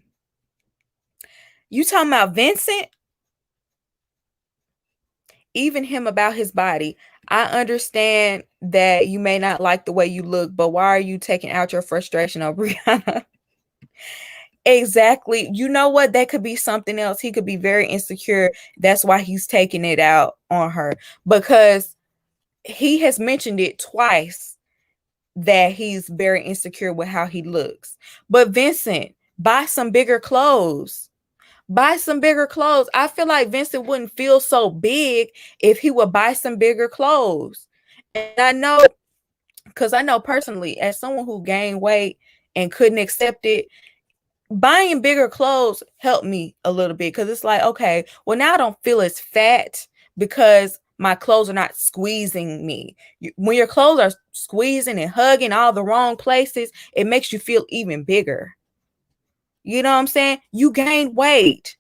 You talking about Vincent? Even him about his body. I understand that you may not like the way you look, but why are you taking out your frustration on Brianna? Exactly. You know what? That could be something else. He could be very insecure. That's why he's taking it out on her, because he has mentioned it twice that he's very insecure with how he looks. But Vincent, buy some bigger clothes. Buy some bigger clothes. I feel like Vincent wouldn't feel so big if he would buy some bigger clothes. And I know, because I know personally, as someone who gained weight and couldn't accept it, buying bigger clothes helped me a little bit, because it's like, okay, well, now I don't feel as fat because my clothes are not squeezing me. When your clothes are squeezing and hugging all the wrong places, it makes you feel even bigger. You know what I'm saying? You gain weight.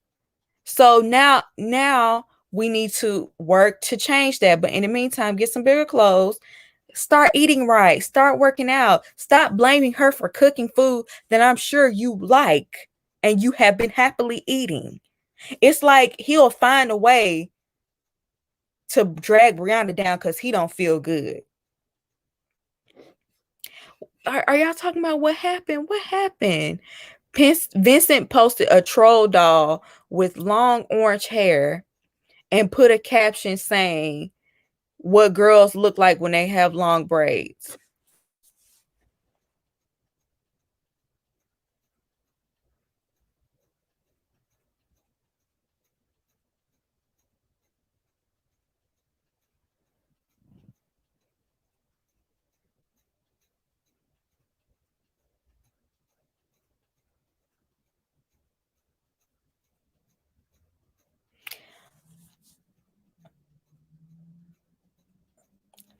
So now we need to work to change that. But in the meantime, get some bigger clothes. Start eating right. Start working out. Stop blaming her for cooking food that I'm sure you like and you have been happily eating. It's like he'll find a way to drag Brianna down because he don't feel good. Are y'all talking about what happened? What happened? Vincent posted a troll doll with long orange hair and put a caption saying what girls look like when they have long braids.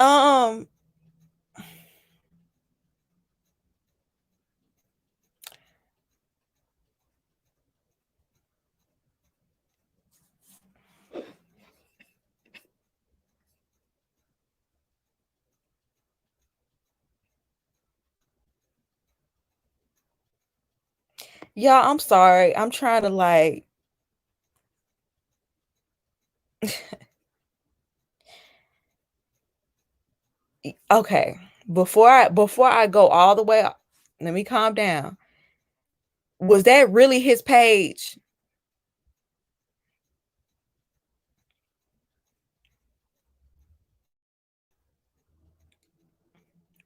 Um, y'all, I'm sorry. I'm trying to like okay. Before I go all the way up, let me calm down. Was that really his page?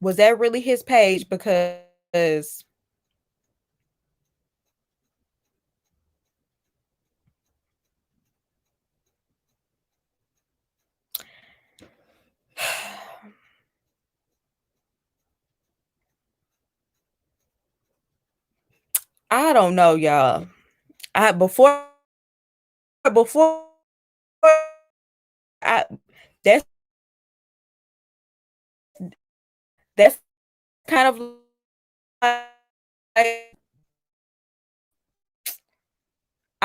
Was that really his page? Because I don't know, y'all. I before I that's that's kind of like,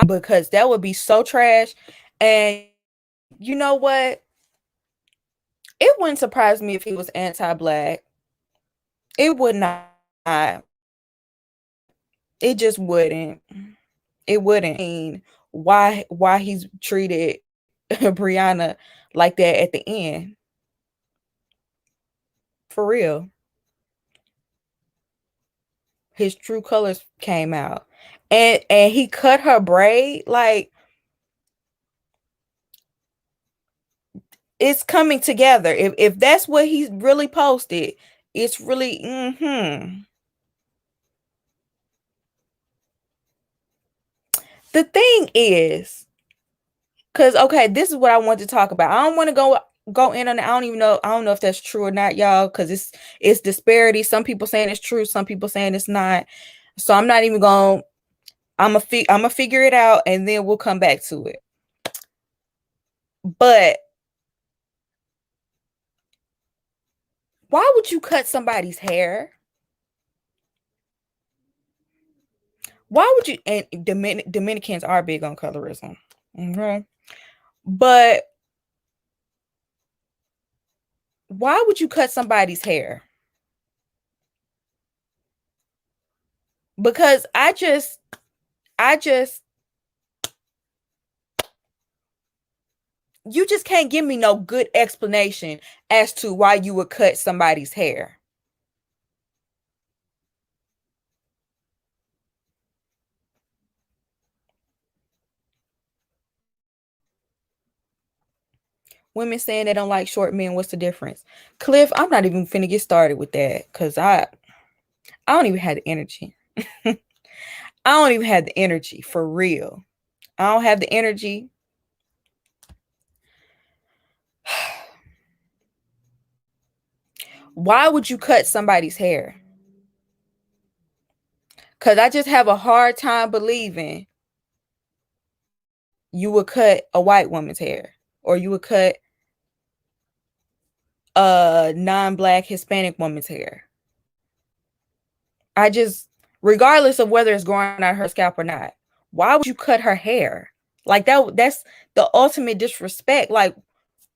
because that would be so trash. And you know what? It wouldn't surprise me if he was anti-black. It would not. It just wouldn't. It wouldn't. I mean, why he's treated Brianna like that at the end. For real. His true colors came out. And he cut her braid. Like, it's coming together. If that's what he's really posted, it's really The thing is, because okay, this is what I want to talk about. I don't want to go in on it. I don't know if that's true or not, y'all, because it's disparity. Some people saying it's true, some people saying it's not. So I'm not even going. I'm gonna figure it out, and then we'll come back to it. But why would you cut somebody's hair? Why would you? And Dominicans are big on colorism. Okay. But why would you cut somebody's hair? Because I just you just can't give me no good explanation as to why you would cut somebody's hair. Women saying they don't like short men, what's the difference? Cliff, I'm not even finna get started with that because I don't even have the energy. I don't even have the energy for real. I don't have the energy. Why would you cut somebody's hair? Because I just have a hard time believing you would cut a white woman's hair or you would cut a non-black Hispanic woman's hair. I just, regardless of whether it's growing out her scalp or not, why would you cut her hair? Like that's the ultimate disrespect. Like,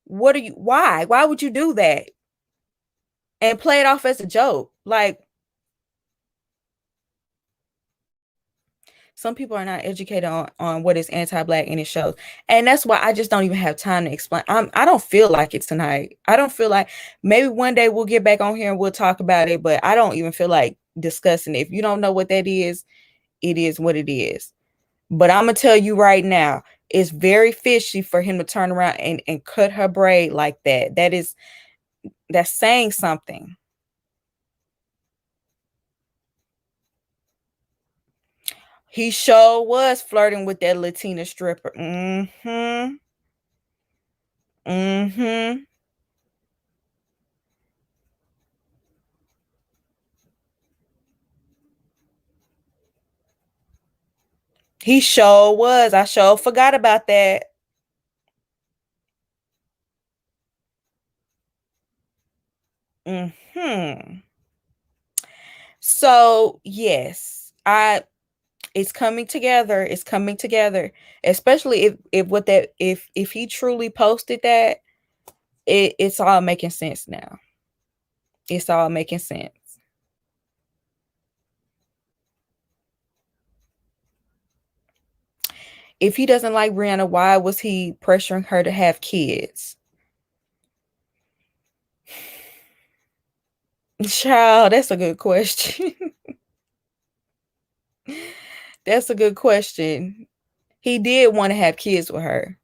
what are you, why would you do that and play it off as a joke? Like, some people are not educated on what is anti-black, and it shows. And that's why I just don't even have time to explain. I don't feel like it tonight. I don't feel like, maybe one day we'll get back on here and we'll talk about it, but I don't even feel like discussing it. If you don't know what that is, it is what it is. But I'm gonna tell you right now, it's very fishy for him to turn around and cut her braid like that. That's saying something. He sure was flirting with that Latina stripper. Mm-hmm. Mm-hmm. He sure was. I sure forgot about that. Hmm. So yes, it's coming together. It's coming together. Especially if he truly posted that, it's all making sense now. It's all making sense. If he doesn't like Brianna, why was he pressuring her to have kids? Child, that's a good question. That's a good question. He did want to have kids with her.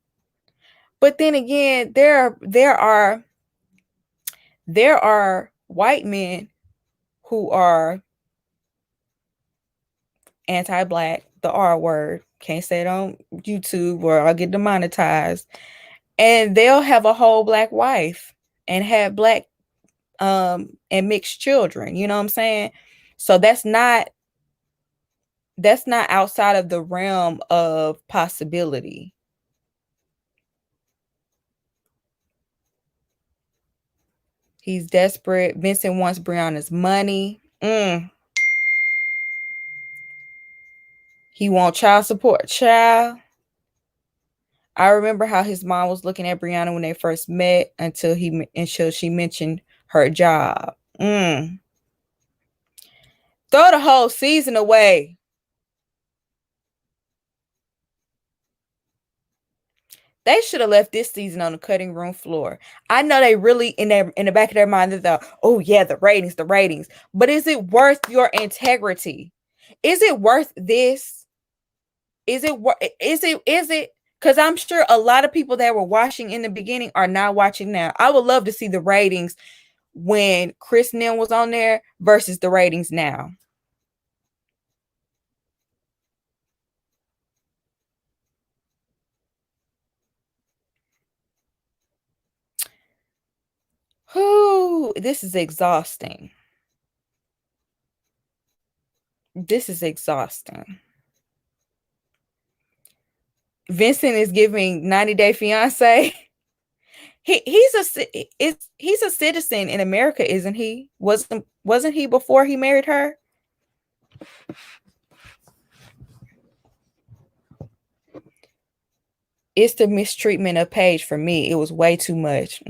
But then again, there are white men who are anti-black, the R word. Can't say it on YouTube or I'll get demonetized. And they'll have a whole black wife and have black and mixed children. You know what I'm saying? So that's not That's not outside of the realm of possibility. He's desperate. Vincent wants Brianna's money. He wants child support. Child. I remember how his mom was looking at Brianna when they first met until she mentioned her job. Throw the whole season away. They should have left this season on the cutting room floor. I know they really in the back of their mind they thought, oh yeah, the ratings. But is it worth your integrity? Is it worth this? Is it? Because I'm sure a lot of people that were watching in the beginning are not watching now. I would love to see the ratings when Chris and them was on there versus the ratings now. Whoo, this is exhausting. This is exhausting. Vincent is giving 90 Day Fiance. He's a citizen in America, isn't he? Wasn't he before he married her? It's the mistreatment of Paige for me. It was way too much.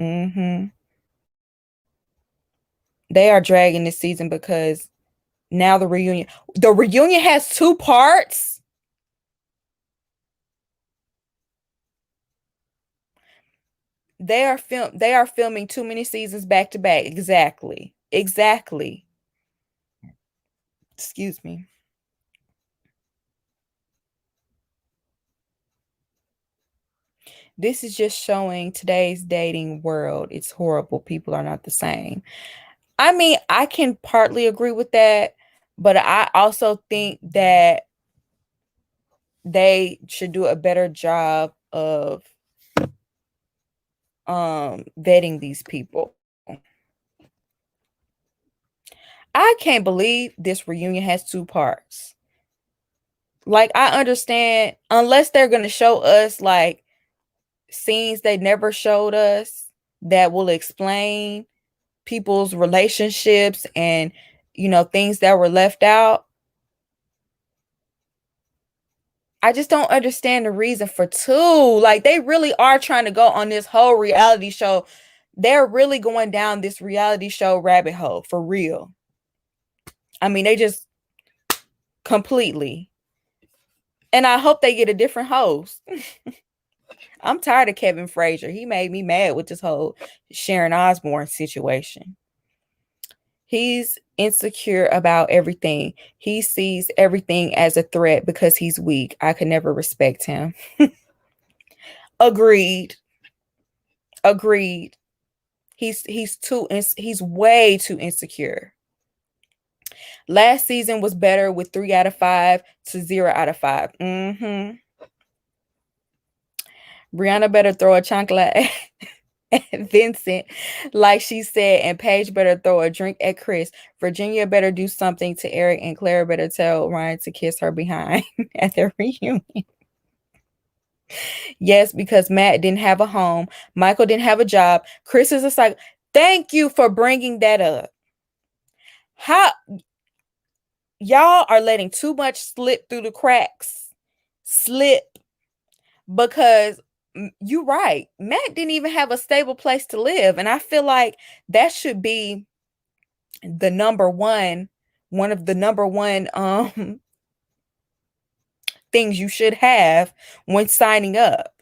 They are dragging this season because now the reunion has 2 parts. They are filming too many seasons back to back. Exactly. Excuse me. This is just showing today's dating world. It's horrible. People are not the same. I mean, I can partly agree with that, but I also think that they should do a better job of vetting these people. I can't believe this reunion has 2 parts. Like, I understand, unless they're going to show us like scenes they never showed us that will explain people's relationships and, you know, things that were left out. I just don't understand the reason for 2. Like, they really are trying to go on this whole reality show. They're really going down this reality show rabbit hole for real. I mean, they just completely. And I hope they get a different host. I'm tired of Kevin Frazier. He made me mad with this whole Sharon Osbourne situation. He's insecure about everything. He sees everything as a threat because he's weak. I could never respect him. Agreed. He's way too insecure. Last season was better with 3 out of 5 to 0 out of 5. Brianna better throw a chancla at Vincent, like she said, and Paige better throw a drink at Chris. Virginia better do something to Eric, and Clara better tell Ryan to kiss her behind at their reunion. Yes, because Matt didn't have a home. Michael didn't have a job. Chris is a psych. Thank you for bringing that up. How y'all are letting too much slip through the cracks. Because you're right. Matt didn't even have a stable place to live. And I feel like that should be the one of the number one things you should have when signing up.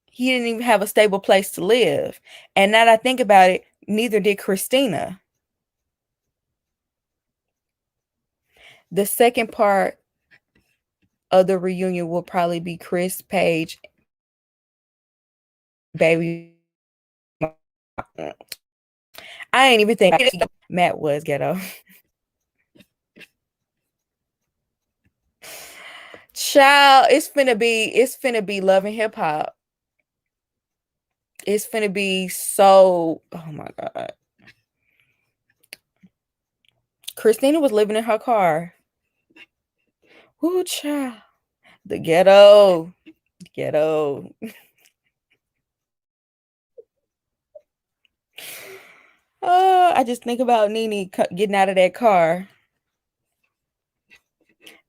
He didn't even have a stable place to live. And now that I think about it, neither did Christina. The second part of the reunion will probably be Chris, Paige, baby. I ain't even think Matt was ghetto. Child, it's finna be Love and Hip Hop. It's finna be so, oh my God. Christina was living in her car. Woo, child. The ghetto. Ghetto. Oh, I just think about Nene getting out of that car.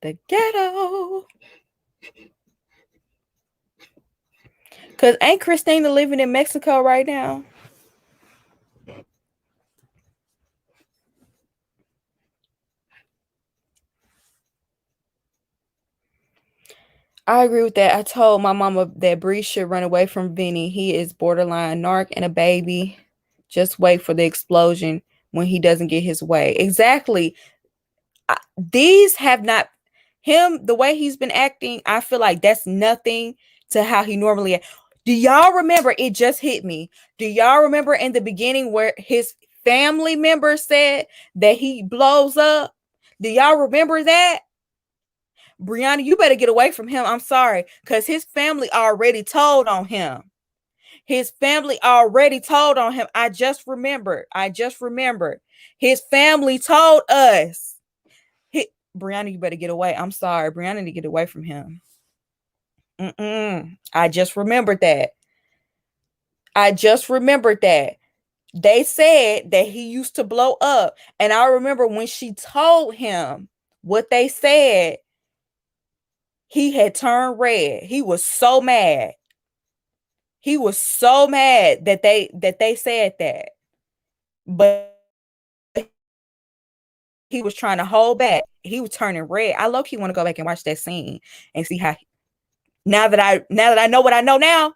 The ghetto. Because ain't Christina living in Mexico right now? I agree with that. I told my mama that Bree should run away from Vinny. He is borderline narc and a baby. Just wait for the explosion when he doesn't get his way. Exactly. These have not him the way he's been acting. I feel like that's nothing to how he normally acts. Do y'all remember? It just hit me. Do y'all remember in the beginning where his family members said that he blows up? Do y'all remember that? Brianna, you better get away from him. I'm sorry, because his family already told on him. His family already told on him. I just remembered. His family told us. Brianna, you better get away. I'm sorry. Brianna need to get away from him. I just remembered that. They said that he used to blow up. And I remember when she told him what they said, he had turned red. He was so mad. That they said that. But he was trying to hold back. He was turning red. I low-key want to go back and watch that scene and see how now that I know what I know now.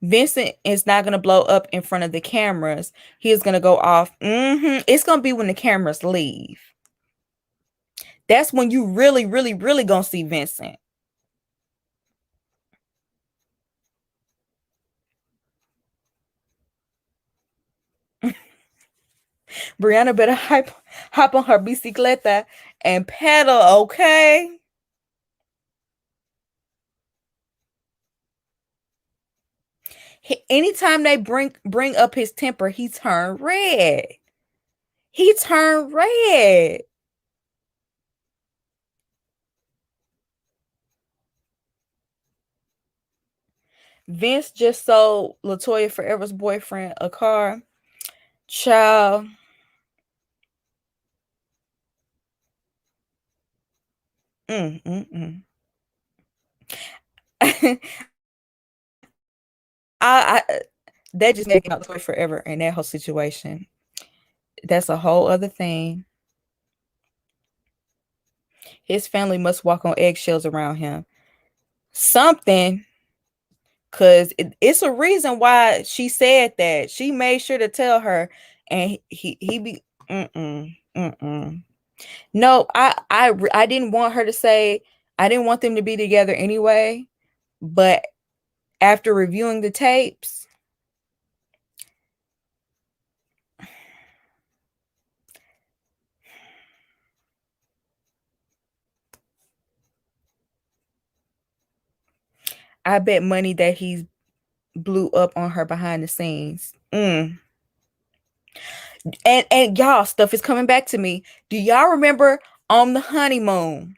Vincent is not going to blow up in front of the cameras. He is going to go off. It's going to be when the cameras leave. That's when you really, really, really going to see Vincent. Brianna better hop on her bicicleta and pedal, okay? Anytime they bring up his temper, he turned red. Vince just sold Latoya Forever's boyfriend a car. Child. I that just making out Latoya Forever in that whole situation. That's a whole other thing. His family must walk on eggshells around him. Something, because it's a reason why she said that. She made sure to tell her, and he be No, I didn't want her to say. I didn't want them to be together anyway. But after reviewing the tapes, I bet money that he's blew up on her behind the scenes. And y'all, stuff is coming back to me. Do y'all remember on the honeymoon?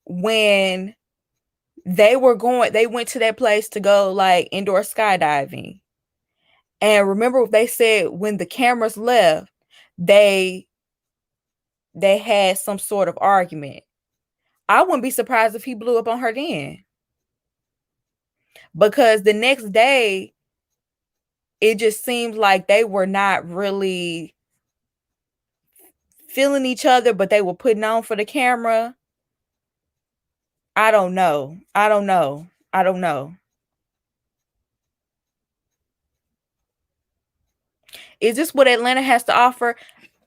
When they went to that place to go like indoor skydiving? And remember they said when the cameras left, they had some sort of argument. I wouldn't be surprised if he blew up on her then. Because the next day, it just seemed like they were not really feeling each other, but they were putting on for the camera. I don't know. Is this what Atlanta has to offer?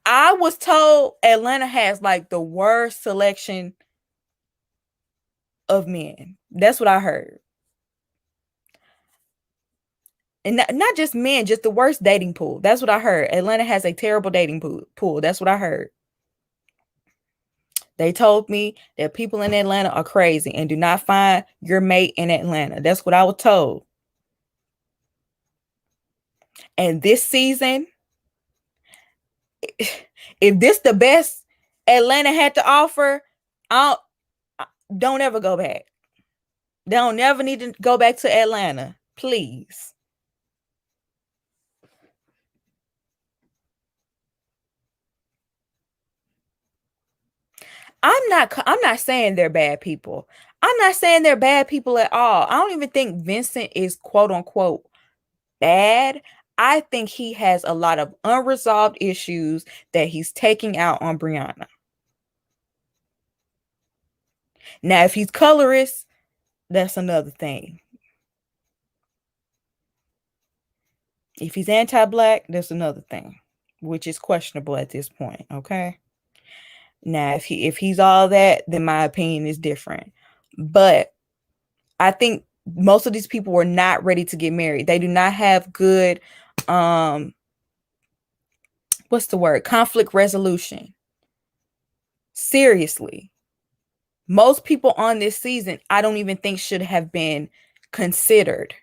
I was told Atlanta has like the worst selection of men. That's what I heard. And not just men, just the worst dating pool. That's what I heard. Atlanta has a terrible dating pool. That's what I heard. They told me that people in Atlanta are crazy and do not find your mate in Atlanta. That's what I was told. And this season, if this the best Atlanta had to offer, don't ever go back. They don't never need to go back to Atlanta, please. I'm not saying they're bad people. I'm not saying they're bad people at all. I don't even think Vincent is quote unquote bad. I think he has a lot of unresolved issues that he's taking out on Brianna. Now, if he's colorist, that's another thing. If he's anti-black, that's another thing, which is questionable at this point. Okay. Now, if he's all that, then my opinion is different. But I think most of these people were not ready to get married. They do not have good, what's the word? Conflict resolution. Seriously. Most people on this season, I don't even think should have been considered,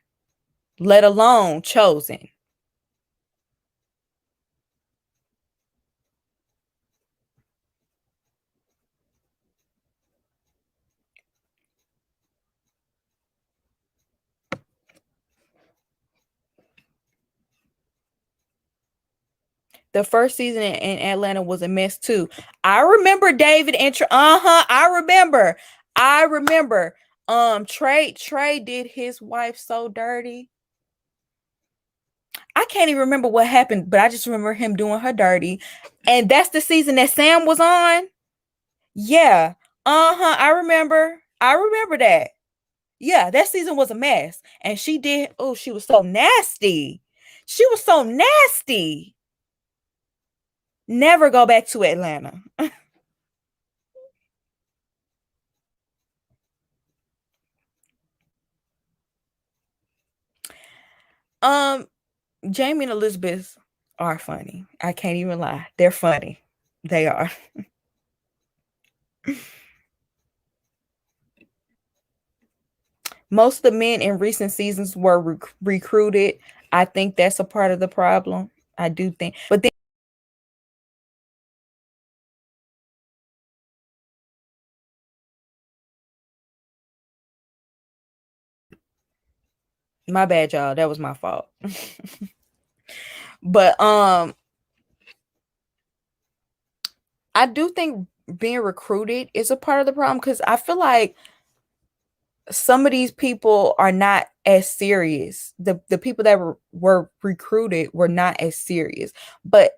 let alone chosen. The first season in Atlanta was a mess too. I remember David and I remember. Trey did his wife so dirty. I can't even remember what happened, but I just remember him doing her dirty. And that's the season that Sam was on. Yeah. I remember. I remember that. Yeah, that season was a mess. And she was so nasty. She was so nasty. Never go back to Atlanta. Jamie and Elizabeth are funny. I can't even lie. They're funny. They are. Most of the men in recent seasons were recruited. I think that's a part of the problem. I do think. But then my bad, y'all. That was my fault. But I do think being recruited is a part of the problem, because I feel like some of these people are not as serious. The people that were recruited were not as serious. But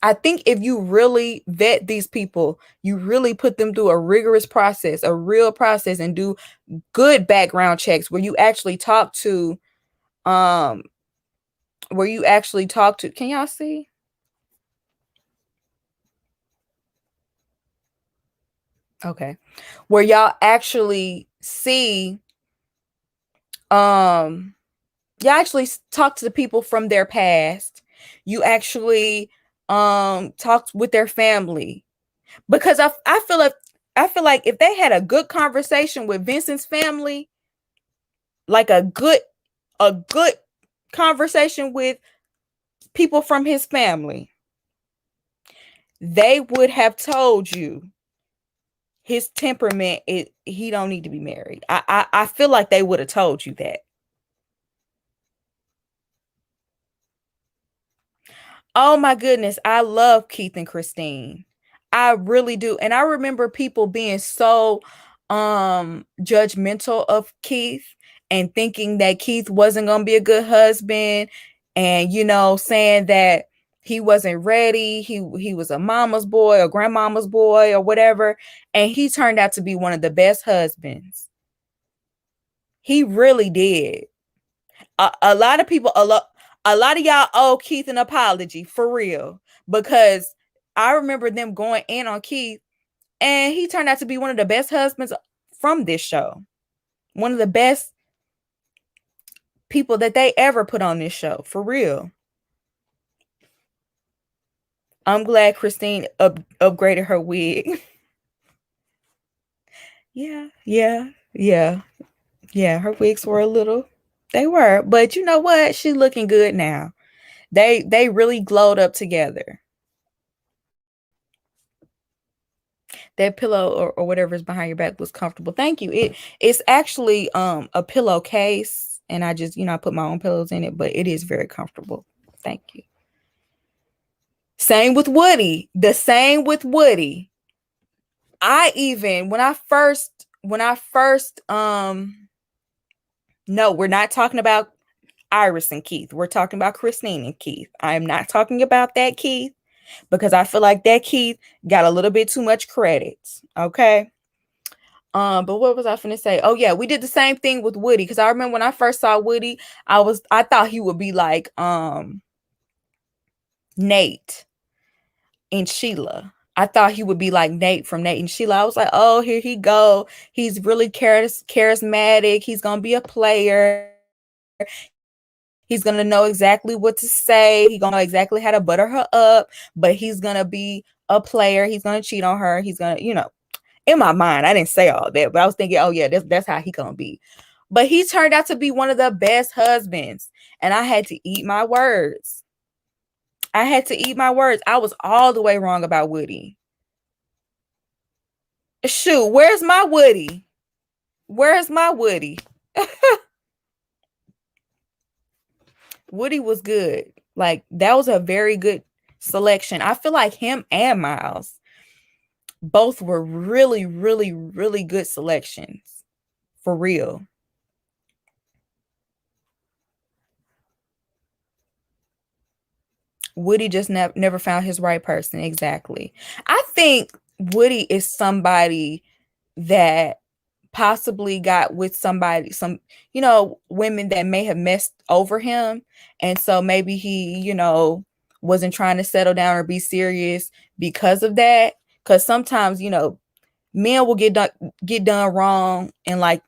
I think if you really vet these people, you really put them through a rigorous process, a real process, and do good background checks where you actually talk to can y'all see? Okay. Where y'all actually see you actually talk to the people from their past. You actually talk with their family, because I feel like if they had a good conversation with Vincent's family, like a good conversation with people from his family, they would have told you his temperament, he don't need to be married. I feel like they would have told you that. Oh my goodness, I love Keith and Christine. I really do. And I remember people being so judgmental of Keith and thinking that Keith wasn't going to be a good husband, and saying that he wasn't ready. He was a mama's boy or grandmama's boy or whatever, and he turned out to be one of the best husbands. He really did. A lot of people, a lot of y'all owe Keith an apology, for real, because I remember them going in on Keith, and he turned out to be one of the best husbands from this show. One of the best people that they ever put on this show, for real. I'm glad Christine upgraded her wig. Yeah, her wigs were a little, they were, but you know what? She's looking good now. They really glowed up together. That pillow or whatever is behind your back was comfortable. Thank you. It's actually a pillowcase, and I just, I put my own pillows in it, but it is very comfortable. Thank you. Same with Woody. The same with Woody. I even when I first no, we're not talking about Iris and Keith. We're talking about Christine and Keith. I am not talking about that Keith, because I feel like that Keith got a little bit too much credit. Okay. But what was I finna say? Oh yeah, we did the same thing with Woody, because I remember when I first saw Woody, I thought he would be like Nate and Sheila. I thought he would be like Nate from Nate and Sheila. I was like, oh, here he go. He's really charismatic. He's gonna be a player. He's gonna know exactly what to say. He's gonna know exactly how to butter her up, but he's gonna be a player. He's gonna cheat on her. He's gonna, in my mind, I didn't say all that, but I was thinking, oh yeah, that's how he gonna be. But he turned out to be one of the best husbands, and I had to eat my words. I was all the way wrong about Woody. Shoot, where's my Woody? Woody was good. Like, that was a very good selection. I feel like him and Miles both were really, really, really good selections. For real. Woody just never found his right person. Exactly. I think Woody is somebody that possibly got with somebody, women that may have messed over him. And so maybe he, wasn't trying to settle down or be serious because of that. Because sometimes, men will get done wrong and, like,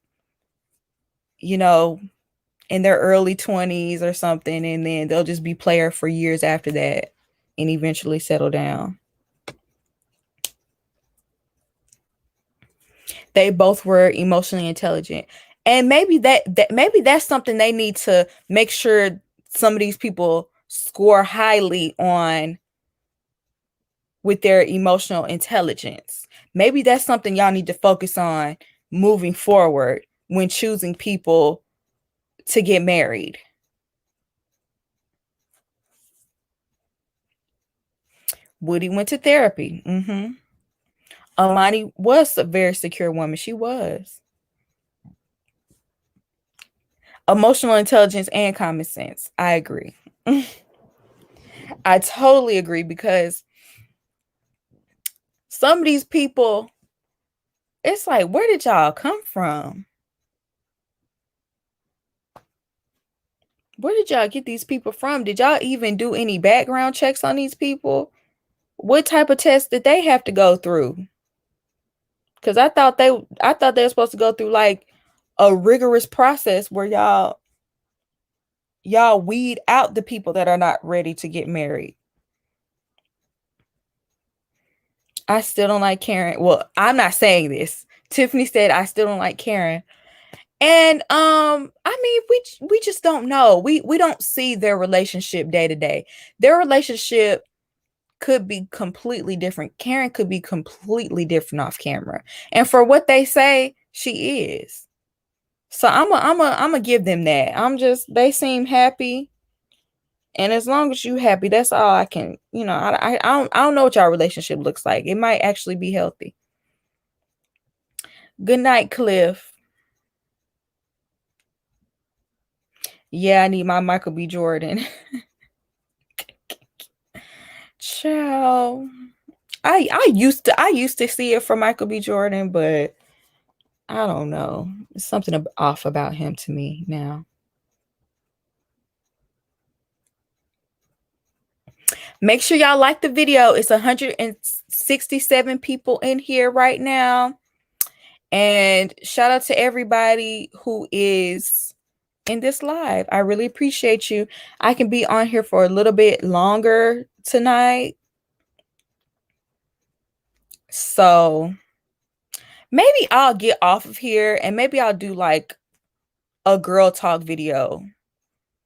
in their early 20s or something, and then they'll just be player for years after that and eventually settle down. They both were emotionally intelligent. And maybe maybe that's something they need to make sure some of these people score highly on with their emotional intelligence. Maybe that's something y'all need to focus on moving forward when choosing people to get married. Woody went to therapy. Alani was a very secure woman. She was. Emotional intelligence and common sense. I agree. I totally agree, because some of these people, it's like, where did y'all come from? Where did y'all get these people from? Did y'all even do any background checks on these people? What type of test did they have to go through? Because I thought they were supposed to go through like a rigorous process where y'all weed out the people that are not ready to get married. I still don't like Karen. Well, I'm not saying this. Tiffany said I still don't like Karen. And I mean, we just don't know. We don't see their relationship day to day. Their relationship could be completely different. Karen could be completely different off camera. And for what they say, she is. So I'm a give them that. They seem happy. And as long as you happy, that's all I can, I don't know what y'all relationship looks like. It might actually be healthy. Good night, Cliff. Yeah, I need my Michael B. Jordan. Ciao. I used to see it for Michael B. Jordan, but I don't know. There's something off about him to me now. Make sure y'all like the video. It's 167 people in here right now. And shout out to everybody who is in this live. I really appreciate you. I can be on here for a little bit longer tonight. So Maybe I'll get off of here and maybe I'll do like a girl talk video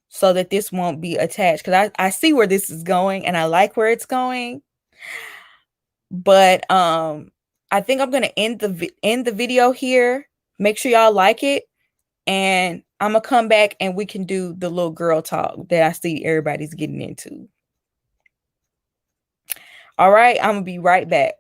so that this won't be attached, because I see where this is going and I like where it's going. But I think I'm gonna end the video here. Make sure y'all like it, and I'm gonna come back and we can do the little girl talk that I see everybody's getting into. All right, I'm gonna be right back.